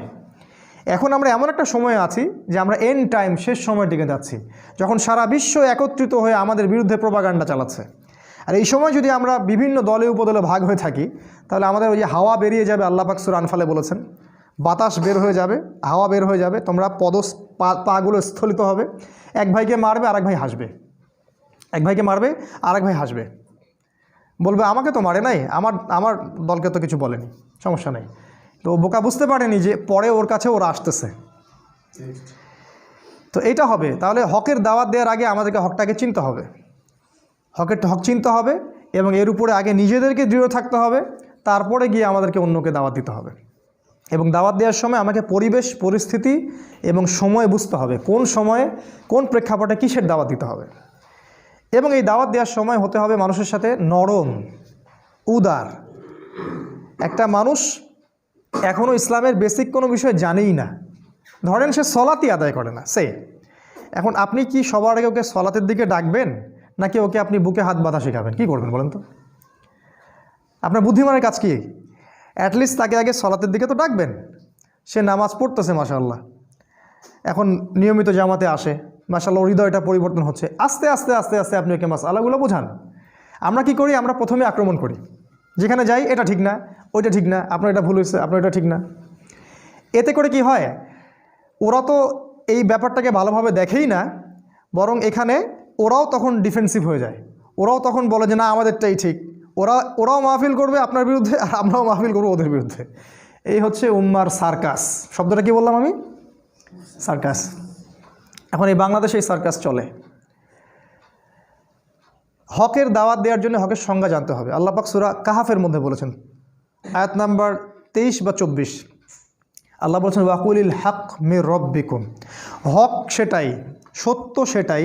এখন আমরা এমন একটা সময়ে আছি যে আমরা এন্ড টাইম, শেষ সময়ের দিকে যাচ্ছি, যখন সারা বিশ্ব একত্রিত হয়ে আমাদের বিরুদ্ধে প্রোপাগান্ডা চালাচ্ছে। আর এই সময় যদি আমরা বিভিন্ন দলে উপদলে ভাগ হয়ে থাকি, তাহলে আমাদের ওই যে হাওয়া বেরিয়ে যাবে, আল্লাহ পাক সূরা আনফালে বলেছেন, বাতাস বের হয়ে যাবে, হাওয়া বের হয়ে যাবে, তোমরা পাগুলো স্থলিত হবে, এক ভাইকে মারবে আরেক ভাই হাসবে, এক ভাইকে মারবে আরেক ভাই হাসবে, বলবে আমাকে তো মারে নাই, আমার দলকে তো কিছু বলেনি, সমস্যা নেই। তো বোকা বুঝতে পারেনি যে পরে ওর কাছে ওরা আসতেছে। তো এইটা হবে। তাহলে হকের দাওয়াত দেওয়ার আগে আমাদেরকে হকটাকে চিনতে হবে, হক চিনতে হবে, এবং এর উপরে আগে নিজেদেরকে দৃঢ় থাকতে হবে, তারপরে গিয়ে আমাদেরকে অন্যকে দাওয়াত দিতে হবে। এবং দাওয়াত দেওয়ার সময় আমাকে পরিবেশ, পরিস্থিতি এবং সময় বুঝতে হবে, কোন সময়ে কোন প্রেক্ষাপটে কিসের দাওয়াত দিতে হবে। এবং এই দাওয়াত দেওয়ার সময় হতে হবে মানুষের সাথে নরম, উদার। একটা মানুষ এখনও ইসলামের বেসিক কোনো বিষয় জানেই না, ধরেন সে সলাতই আদায় করে না, এখন আপনি কি সবার আগে ওকে সলাতের দিকে ডাকবেন, নাকি ওকে আপনি বুকে হাত বাঁধা শেখাবেন? কী করবেন বলেন তো? আপনার বুদ্ধিমানের কাজ কি? অ্যাটলিস্ট তাকে আগে সলাতের দিকে তো ডাকবেন। সে নামাজ পড়তেছে মাশাআল্লাহ, এখন নিয়মিত জামাতে আসে, মাশাআল্লাহ হৃদয়টা পরিবর্তন হচ্ছে, আস্তে আস্তে আস্তে আস্তে আপনি ওকে মাসআলাগুলো বোঝান। আমরা কি করি? আমরা প্রথমে আক্রমণ করি, যেখানে যাই এটা ঠিক না, ওইটা ঠিক না, আপনার এটা ভুল হয়েছে, আপনার এটা ঠিক না। এতে করে কি হয়, ওরা তো এই ব্যাপারটাকে ভালোভাবে দেখেই না, বরং এখানে ওরাও তখন ডিফেন্সিভ হয়ে যায়, ওরাও তখন বলে যে না আমাদেরটাই ঠিক, ওরাও মাহফিল করবে আপনার বিরুদ্ধে, আর আমরাও মাহফিল করবো ওদের বিরুদ্ধে। এই হচ্ছে উম্মার সার্কাস। শব্দটা কি বললাম আমি? সার্কাস। এখন এই বাংলাদেশে এই সার্কাস চলে। হকের দাওয়াত দেওয়ার জন্য হকের সংজ্ঞা জানতে হবে। আল্লাহ পাক সূরা কাহাফের মধ্যে বলেছেন, আয়াত নাম্বার 23 বা 24, আল্লাহ বলছেন ওয়াকুলিল হক মির রব্বিকুম, হক সেটাই, সত্য সেটাই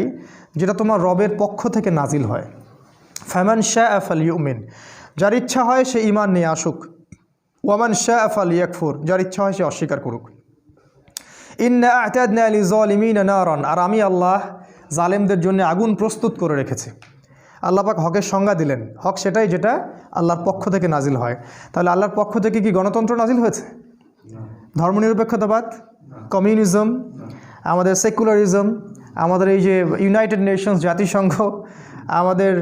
যেটা তোমার রবের পক্ষ থেকে নাজিল হয়। ফামান শাআ ফালইউমিন, যার ইচ্ছা হয় সে ঈমান নিয়ে আসুক, ওয়ামান শাআ ফালইয়াকফুর, যার ইচ্ছা হয় সে অস্বীকার করুক। ইন্না আ'তাদনা লিযালিমিনা নারান, আর আমি আল্লাহ জালেমদের জন্য আগুন প্রস্তুত করে রেখেছি। আল্লাহ পাক হকের সংজ্ঞা দিলেন, হক সেটাই যেটা আল্লাহর পক্ষ থেকে নাজিল হয়। তাহলে আল্লাহর পক্ষ থেকে কি গণতন্ত্র নাজিল হয়েছে? ধর্মনিরপেক্ষতাবাদ, কমিউনিজম, আমাদের সেকুলারিজম, আমাদের এই যে ইউনাইটেড নেশনস জাতিসংঘ, আমাদের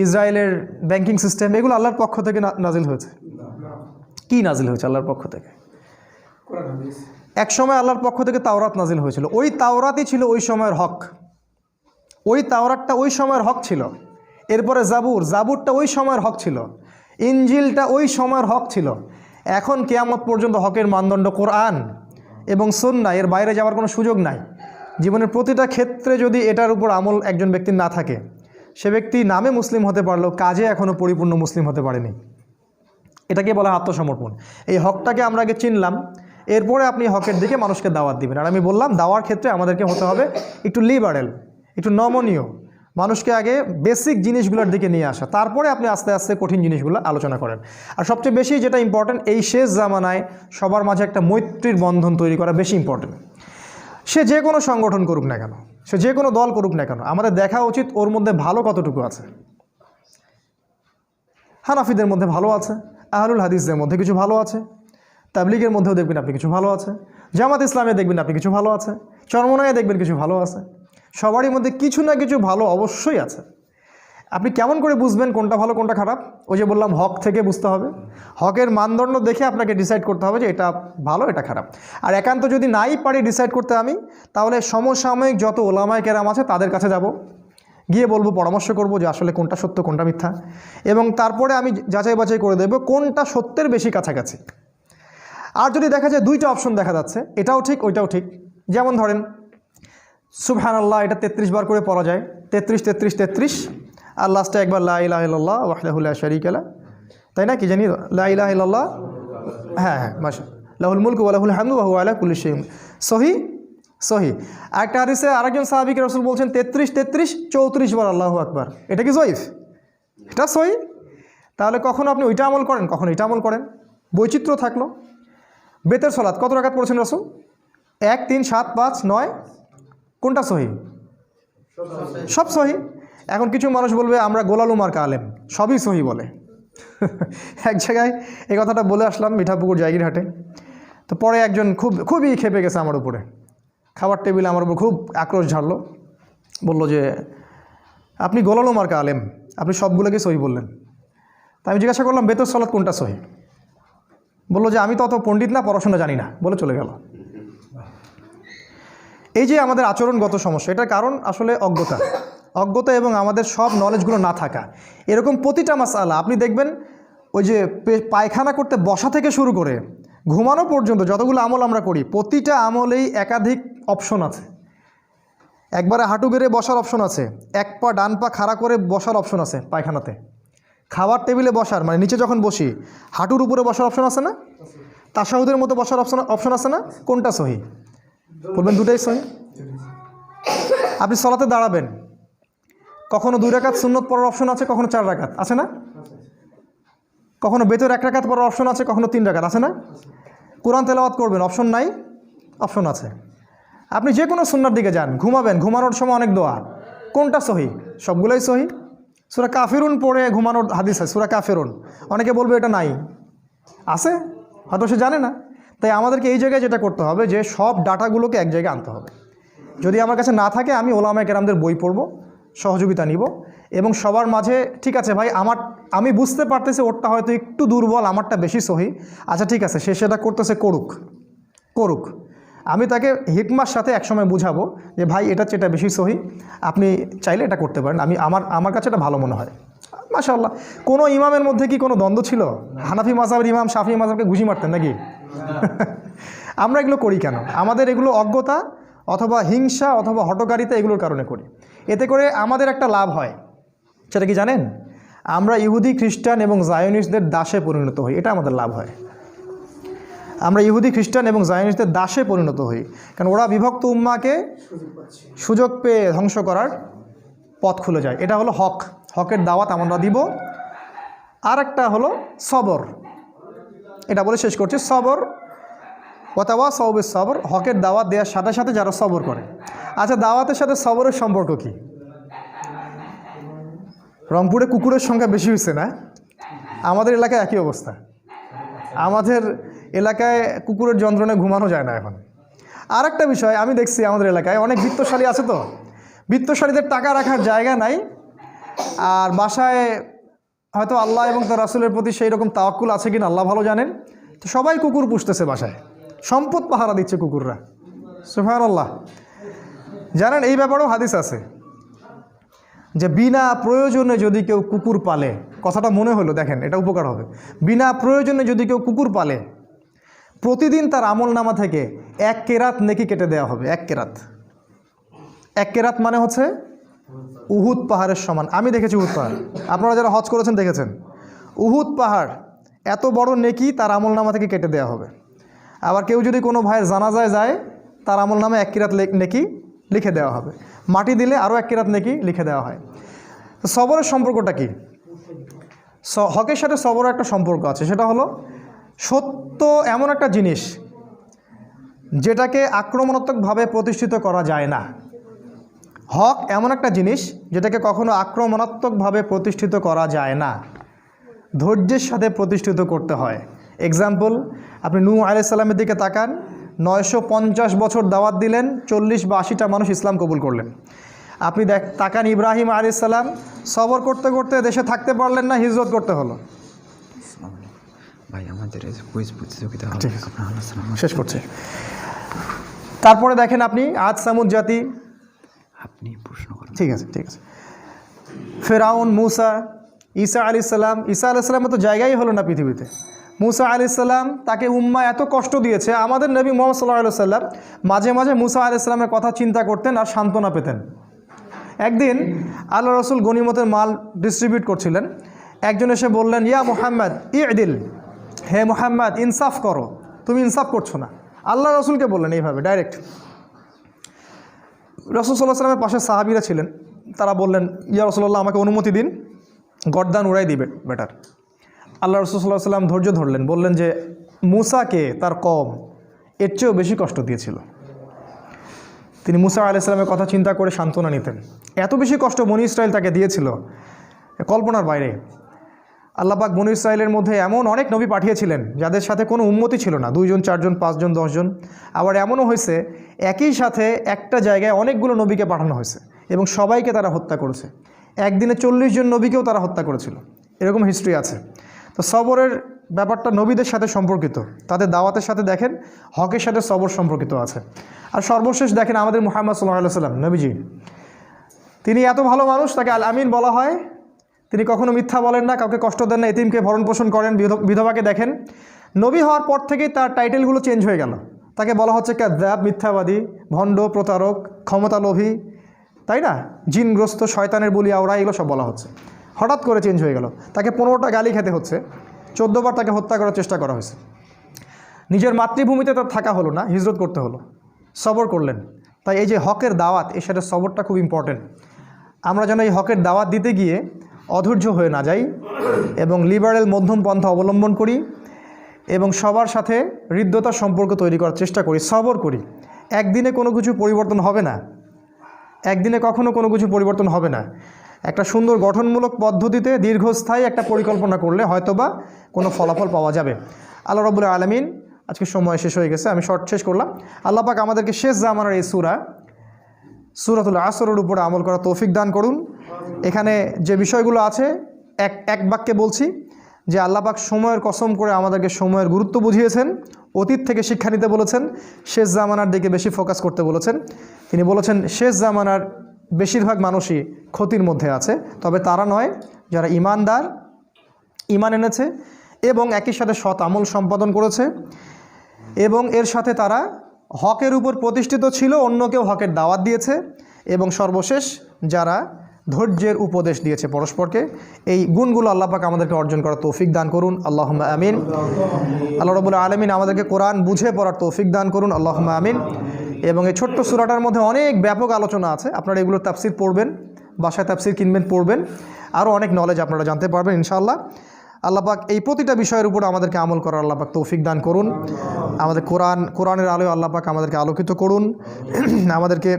ইসরায়েলের ব্যাংকিং সিস্টেম, এগুলো আল্লাহর পক্ষ থেকে নাজিল হয়েছে? কি নাজিল হয়েছে আল্লাহর পক্ষ থেকে? এক সময় আল্লাহর পক্ষ থেকে তাওরাত নাজিল হয়েছিল, ওই তাওরাতই ছিল ওই সময়ের হক, ওই তাওরাতটা ওই সময়ের হক ছিল। এরপরে জাবুরটা ওই সময়ের হক ছিল, ইনজিলটা ওই সময়ের হক ছিল। এখন কিয়ামত পর্যন্ত হকের মানদণ্ড কোরআন এবং সুন্নাহ, এর বাইরে যাওয়ার কোনো সুযোগ নাই। জীবনের প্রতিটা ক্ষেত্রে যদি এটার উপর আমল একজন ব্যক্তির না থাকে, সে ব্যক্তি নামে মুসলিম হতে পারলেও কাজে এখনও পরিপূর্ণ মুসলিম হতে পারেনি। এটাকে বলা আত্মসমর্পণ। এই হকটাকে আমরা আগে চিনলাম, এরপরে আপনি হকের দিকে মানুষকে দাওয়াত দিবেন। আর আমি বললাম দাওয়ার ক্ষেত্রে আমাদেরকে হতে হবে একটু লিবারেল, একটু নমনীয়, মানুষকে আগে বেসিক জিনিসগুলোর দিকে নিয়ে আসা, তারপরে আপনি আস্তে আস্তে কঠিন জিনিসগুলো আলোচনা করেন। আর সবচেয়ে বেশি যেটা ইম্পর্টেন্ট, এই শেষ জামানায় সবার মাঝে একটা মৈত্রীর বন্ধন তৈরি করা বেশি ইম্পর্টেন্ট। সে যে কোনো সংগঠন করুক না কেন, সে যে কোনো দল করুক না কেন, আমাদের দেখা উচিত ওর মধ্যে ভালো কতটুকু আছে। হানাফিদের মধ্যে ভালো আছে, আহলুল হাদিসদের মধ্যে কিছু ভালো আছে, তাবলিগের মধ্যেও দেখবেন আপনি কিছু ভালো আছে, জামাত ইসলামে দেখবেন আপনি কিছু ভালো আছে, চরমনায়ে দেখবেন কিছু ভালো আছে। সবারই মধ্যে কিছু না কিছু ভালো অবশ্যই আছে। আপনি কেমন করে বুঝবেন কোনটা ভালো কোনটা খারাপ? ওই যে বললাম, হক থেকে বুঝতে হবে, হকের মানদণ্ড দেখে আপনাকে ডিসাইড করতে হবে যে এটা ভালো এটা খারাপ। আর একান্ত যদি নাই পারি ডিসাইড করতে আমি, তাহলে সমসাময়িক যত ওলামায়ে কেরাম আছে তাদের কাছে যাব, গিয়ে বলবো, পরামর্শ করব যে আসলে কোনটা সত্য কোনটা মিথ্যা, এবং তারপরে আমি যাচাই বাছাই করে দেব কোনটা সত্যের বেশি কাছাকাছি। আর যদি দেখা যায় দুইটা অপশন দেখা যাচ্ছে, এটাও ঠিক ওইটাও ঠিক, যেমন ধরেন সুবহানাল্লাহ, এটা 33 বার করে পড়া যায়, 33 33 33, আর লাস্টে একবার লা ইলাহা ইল্লাল্লাহ ওয়াহদাহু লা শারীকা লাহ, তাই না? কি জানি লা ইলাহা ইল্লাল্লাহ, হ্যাঁ মাশাআল্লাহ, লাহুল মুলকু ওয়া লাহুল হামদু ওয়া হুয়া আলা কুল্লি শাইইন সহি সহি। আরেকটা হাদিসে আরেকজন সাহাবীকে রাসূল বলছেন 33 33 34 বার আল্লাহু আকবার। এটা কি জয়ীফ? এটা সহি। তাহলে কখনো আপনি ওইটা আমল করেন, কখনো এটা আমল করেন, বৈচিত্র্য থাকলো। বেতের সালাত কত রাকাত পড়েছেন রাসূল? 1 3 7 5 9, কোনটা সহি? সব সহি। এখন কিছু মানুষ বলবে আমরা গোলালু মার্কা আলেম, সবই সহি বলে। এক জায়গায় এই কথাটা বলে আসলাম মিঠাপুকুর জায়গিরহাটে। তো পরে একজন খুবই খেপে গেছে আমার উপরে, খাবার টেবিলে আমার উপর খুব আক্রোশ ঝাড়লো, বলল যে আপনি গোলালু মার্কা আলেম, আপনি সবগুলোকে সহি বললেন। তা আমি জিজ্ঞাসা করলাম বেতর সলাৎ কোনটা সহি? বললো যে আমি তো অত পণ্ডিত না, পড়াশোনা জানি না, বলে চলে গেল। এই যে আমাদের আচরণগত সমস্যা, এটার কারণ আসলে অজ্ঞতা এবং আমাদের সব নলেজগুলো না থাকা। এরকম প্রতিটা মাসআলা আপনি দেখবেন, ওই যে পায়খানা করতে বসা থেকে শুরু করে ঘুমানো পর্যন্ত যতগুলো আমল আমরা করি, প্রতিটা আমলেই একাধিক অপশন আছে। একবারে হাঁটু বেড়ে বসার অপশন আছে, এক পা ডান পা খাড়া করে বসার অপশন আছে পায়খানাতে। খাবার টেবিলে বসার মানে নিচে যখন বসি হাঁটুর উপরে বসার অপশন আছে না? তাশাহুদের মতো বসার অপশন আছে না? কোনটা সহি? বলবেন দুটাই সহি। আপনি সলাতে দাঁড়াবেন, কখনো 2 রাকাত সুন্নত পড়ার অপশন আছে, কখনো 4 রাকাত আছে না? কখনো বেতর 1 রাকাত পড়ার অপশন আছে, কখনো 3 রাকাত আছে না? কোরআন তেলাওয়াত করবেন, অপশন নাই? অপশন আছে। আপনি যে কোনো সুন্নার দিকে যান, ঘুমাবেন, ঘুমানোর সময় অনেক দোয়া, কোনটা সহি? সবগুলোই সহি। সূরা কাফিরুন পড়ে ঘুমানোর হাদিস আছে, সূরা কাফিরুন। অনেকে বলবে এটা নাই, আছে, হয়তো সে জানে না। তাই আমাদেরকে এই জায়গায় যেটা করতে হবে যে সব ডাটাগুলোকে এক জায়গায় আনতে হবে। যদি আমার কাছে না থাকে আমি ওলামায়ে কেরামদের বই পড়ব, সহযোগিতা নিব, এবং সবার মাঝে ঠিক আছে ভাই আমি বুঝতে পারতেছি ওরটা হয়তো একটু দুর্বল, আমারটা বেশি সহি, আচ্ছা ঠিক আছে, সে সেটা করতেছে, করুক। আমি তাকে হিকমার সাথে একসময় বুঝাবো যে ভাই এটা চেয়ে এটা বেশি সহি, আপনি চাইলে এটা করতে পারেন, আমার কাছে এটা ভালো মনে হয়। মাশাআল্লাহ। কোনো ইমামের মধ্যে কি কোনো দ্বন্দ্ব ছিল? হানাফি মাযহাবের ইমাম শাফিঈ মাযহাবকে ঘুষি মারতেন নাকি? আমরা এগুলো করি কেন? আমাদের এগুলো অজ্ঞতা অথবা হিংসা অথবা হঠকারিতা এগুলোর কারণে করি। এতে করে আমাদের একটা লাভ হয়, সেটা কি জানেন? আমরা ইহুদি খ্রিস্টান এবং জায়োনিস্টদের দাসে পরিণত হই, এটা আমাদের লাভ হয়। আমরা ইহুদি খ্রিস্টান এবং জায়োনিস্টদের দাসে পরিণত হই, কারণ ওরা বিভক্ত উম্মাকে সুযোগ পেয়ে ধ্বংস করার পথ খুলে যায়। এটা হলো হকের দাওয়াত আমরা দিব। আর একটা হলো সবর, এটা বলে শেষ করছি। সবর ওয়াতাওয়াসাউ বিস সবর, হকের দাওয়াত দেওয়ার সাথে সাথে যারা সবর করে। আচ্ছা, দাওয়াতের সাথে সবরের সম্পর্ক কি? রংপুরে কুকুরের সংখ্যা বেশি হয়েছে না? আমাদের এলাকায় একই অবস্থা। আমাদের এলাকায় কুকুরের যন্ত্রণায় ঘুমানো যায় না এখন। আর একটা বিষয় আমি দেখছি, আমাদের এলাকায় অনেক বিত্তশালী আছে, তো বিত্তশালীদের টাকা রাখার জায়গা নাই, আর বাসায় হয়তো আল্লাহ এবং তার রাসূলের প্রতি সেই রকম তাওয়াক্কুল আছে কিনা আল্লাহ ভালো জানেন, তো সবাই কুকুর পুষতেছে বাসায়, সম্পদ পাহারা দিচ্ছে কুকুররা। সুবহানাল্লাহ। জানেন এই ব্যাপারেও হাদিস আছে যে বিনা প্রয়োজনে যদি কেউ কুকুর পালে, কথাটা মনে হলো, দেখেন এটা উপকার হবে। বিনা প্রয়োজনে যদি কেউ কুকুর পালে, প্রতিদিন তার আমলনামা থেকে 1 কেরাত নেকি কেটে দেওয়া হবে। 1 কেরাত মানে হচ্ছে উহুদ পাহাড়ের সমান। আমি দেখেছি উহুদ পাহাড়, আপনারা যারা হজ করেছেন দেখেছেন, উহুদ পাহাড় এত বড় নেকি তার আমলনামা থেকে কেটে দেওয়া হবে। আবার কেউ যদি কোনো ভাইয়ের জানাজায় যায়, তার আমলনামে 1 কেরাত নেকি লিখে দেওয়া হবে। মাটি দিলে আরও 1 কেরাত নেকি লিখে দেওয়া হয়। তো সবরের সম্পর্কটা কি? হকের সাথে সবরের একটা সম্পর্ক আছে, সেটা হলো সত্য এমন একটা জিনিস যেটাকে আক্রমণাত্মকভাবে প্রতিষ্ঠিত করা যায় না। হক এমন একটা জিনিস যেটাকে কখনো আক্রমণাত্মকভাবে প্রতিষ্ঠিত করা যায় না, ধৈর্যের সাথে প্রতিষ্ঠিত করতে হয়। এক্সাম্পল, আপনি নূহ আলাইহিস সালামের দিকে তাকান, 950 বছর দাওয়াত দিলেন, 40 বা 80টা মানুষ ইসলাম কবুল করলেন। আপনি তাকান ইব্রাহিম আলাইহিস সালাম, সবর করতে করতে দেশে থাকতে পারলেন না, হিজরত করতে হলো। ভাই আমাদের কুইজ প্রতিযোগিতা শেষ করছে। তারপরে দেখেন আপনি আদ সামুদ জাতি, আপনি প্রশ্ন করেন। ঠিক আছে। ফেরাউন, মুসা, ঈসা আলাইহিস সালাম। ঈসা আলাইহিস সালামের তো জায়গাই হলো না পৃথিবীতে। মুসা আলাইহিস সালাম, তাকে উম্মাহ এত কষ্ট দিয়েছে। আমাদের নবী মুহাম্মদ সাল্লাল্লাহু আলাইহি ওয়াসাল্লাম মাঝে মাঝে মুসা আলাইহিস সালামের কথা চিন্তা করতেন আর সান্ত্বনা পেতেন। একদিন আল্লাহ রসুল গনিমতের মাল ডিস্ট্রিবিউট করছিলেন, একজন এসে বললেন, ইয়া মুহাম্মদ ইদিল, হে মুহাম্মদ ইনসাফ করো, তুমি ইনসাফ করছো না। আল্লাহ রসুলকে বললেন এইভাবে ডাইরেক্ট। রসুল সাল্লাল্লাহু আলাইহি ওয়াসাল্লামের পাশে সাহাবীরা ছিলেন, তারা বললেন, ইয়া রাসূলুল্লাহ আমাকে অনুমতি দিন, গর্দান উড়াই দিবে বেটার। আল্লাহ রসুল সাল্লাল্লাহু আলাইহি ওয়াসাল্লাম ধৈর্য ধরলেন, বললেন যে মুসাকে তার কওম এর চেয়েও বেশি কষ্ট দিয়েছিল। তিনি মুসা আলাইহিস সালামের কথা চিন্তা করে সান্ত্বনা নিতেন। এত বেশি কষ্ট বনী ইসরায়েল তাকে দিয়েছিল, কল্পনার বাইরে। আল্লাহ পাক বনী ইসরায়েলের মধ্যে এমন অনেক নবী পাঠিয়েছিলেন যাদের সাথে কোনো উম্মতি ছিল না, 2 জন 4 জন 5 জন 10 জন। আবার এমনও হয়েছে একই সাথে একটা জায়গায় অনেকগুলো নবীকে পাঠানো হয়েছে এবং সবাইকে তারা হত্যা করেছে। একদিনে 40 জন নবীকেও তারা হত্যা করেছিল, এরকম হিস্ট্রি আছে। তো সবরের ব্যাপারটা নবীদের সাথে সম্পর্কিত, তাদের দাওয়াতের সাথে দেখেন হকের সাথে সবর সম্পর্কিত আছে। আর সর্বশেষ দেখেন আমাদের মুহাম্মদ সাল্লাল্লাহু আলাইহি ওয়াসাল্লাম নবীজি, তিনি এত ভালো মানুষ, তাকে আল আমিন বলা হয়। তিনি কখনো মিথ্যা বলেন না, কাউকে কষ্ট দেন না, এতিমকে ভরণ পোষণ করেন, বিধবাকে দেখেন। নবী হওয়ার পর থেকেই তার টাইটেলগুলো চেঞ্জ হয়ে গেল। তাকে বলা হচ্ছে কাযযাব, মিথ্যাবাদী, ভণ্ড, প্রতারক, ক্ষমতালোভী, তাই না, জিনগ্রস্ত, শয়তানের বলি আওড়া, এগুলো সব বলা হচ্ছে। হঠাৎ করে চেঞ্জ হয়ে গেল। তাকে 15টা গালি খেতে হচ্ছে, 14 বার তাকে হত্যা করার চেষ্টা করা হয়েছে। নিজের মাতৃভূমিতে তার থাকা হলো না, হিজরত করতে হলো, সবর করলেন। তাই এই যে হকের দাওয়াত, এর সাথে সবরটা খুব ইম্পর্টেন্ট। আমরা যেন এই হকের দাওয়াত দিতে গিয়ে অধৈর্য হয়ে না যাই এবং লিবারেল মধ্যম পন্থা অবলম্বন করি এবং সবার সাথে হৃদ্যতার সম্পর্ক তৈরি করার চেষ্টা করি, সবর করি। একদিনে কোনো কিছু পরিবর্তন হবে না, একদিনে কখনো কোনো কিছু পরিবর্তন হবে না। একটা সুন্দর গঠনমূলক পদ্ধতিতে দীর্ঘস্থায়ী একটা পরিকল্পনা করলে হয়তোবা কোনো ফলাফল পাওয়া যাবে। আল্লাহ রাব্বুল আলামিন, আজকে সময় শেষ হয়ে গেছে, আমি শর্ট শেষ করলাম। আল্লাহ পাক আমাদেরকে শেষ জামানার এই সূরাতুল আসরের উপরে আমল করার তৌফিক দান করুন। এখানে যে বিষয়গুলো আছে এক বাক্যে বলছি যে আল্লাহ পাক সময়ের কসম করে আমাদেরকে সময়ের গুরুত্ব বুঝিয়েছেন, অতীত থেকে শিক্ষা নিতে বলেছেন, শেষ জামানার দিকে বেশি ফোকাস করতে বলেছেন। তিনি বলেছেন শেষ জামানার বেশিরভাগ মানুষই ক্ষতির মধ্যে আছে, তবে তারা নয় যারা ইমানদার, ইমান এনেছে এবং একই সাথে সৎ আমল সম্পাদন করেছে এবং এর সাথে তারা হকের উপর প্রতিষ্ঠিত ছিল, অন্যকেও হকের দাওয়াত দিয়েছে এবং সর্বশেষ যারা ধৈর্যের উপদেশ দিয়েছে পরস্পরকে। এই গুণগুলো আল্লাহ পাক আমাদেরকে অর্জন করার তৌফিক দান করুন, আল্লাহুম্মা আমিন। আল্লাহ রাব্বুল আলামিন আমাদেরকে কোরআন বুঝে পড়ার তৌফিক দান করুন, আল্লাহুম্মা আমিন। এবং এই ছোট্ট সূরাটার মধ্যে অনেক ব্যাপক আলোচনা আছে, আপনারা এগুলোর তাফসির পড়বেন, বাসায় তাফসির কিনবেন, পড়বেন, আরও অনেক নলেজ আপনারা জানতে পারবেন ইনশাআল্লাহ। আল্লাহ পাক এই প্রতিটা বিষয়ের উপর আমাদেরকে আমল করার আল্লাহ পাক তৌফিক দান করুন। আমাদের কোরআনের আলোয় আল্লাহ পাক আমাদেরকে আলোকিত করুন, আমাদেরকে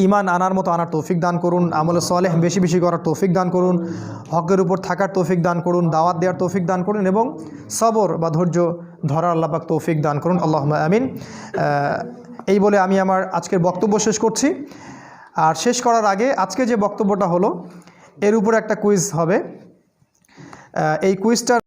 ইমান আনার মতো আনার তৌফিক দান করুন, আমলে সালেহ বেশি বেশি করার তৌফিক দান করুন, হকের উপর থাকার তৌফিক দান করুন, দাওয়াত দেওয়ার তৌফিক দান করুন এবং সবর বা ধৈর্য ধরার আল্লাহ পাক তৌফিক দান করুন, আল্লাহুম্মা আমিন। এই বলে আমি আমার আজকের বক্তব্য শেষ করছি। আর শেষ করার আগে আজকে যে বক্তব্যটা হলো এর উপর একটা কুইজ হবে। এই কুইজটার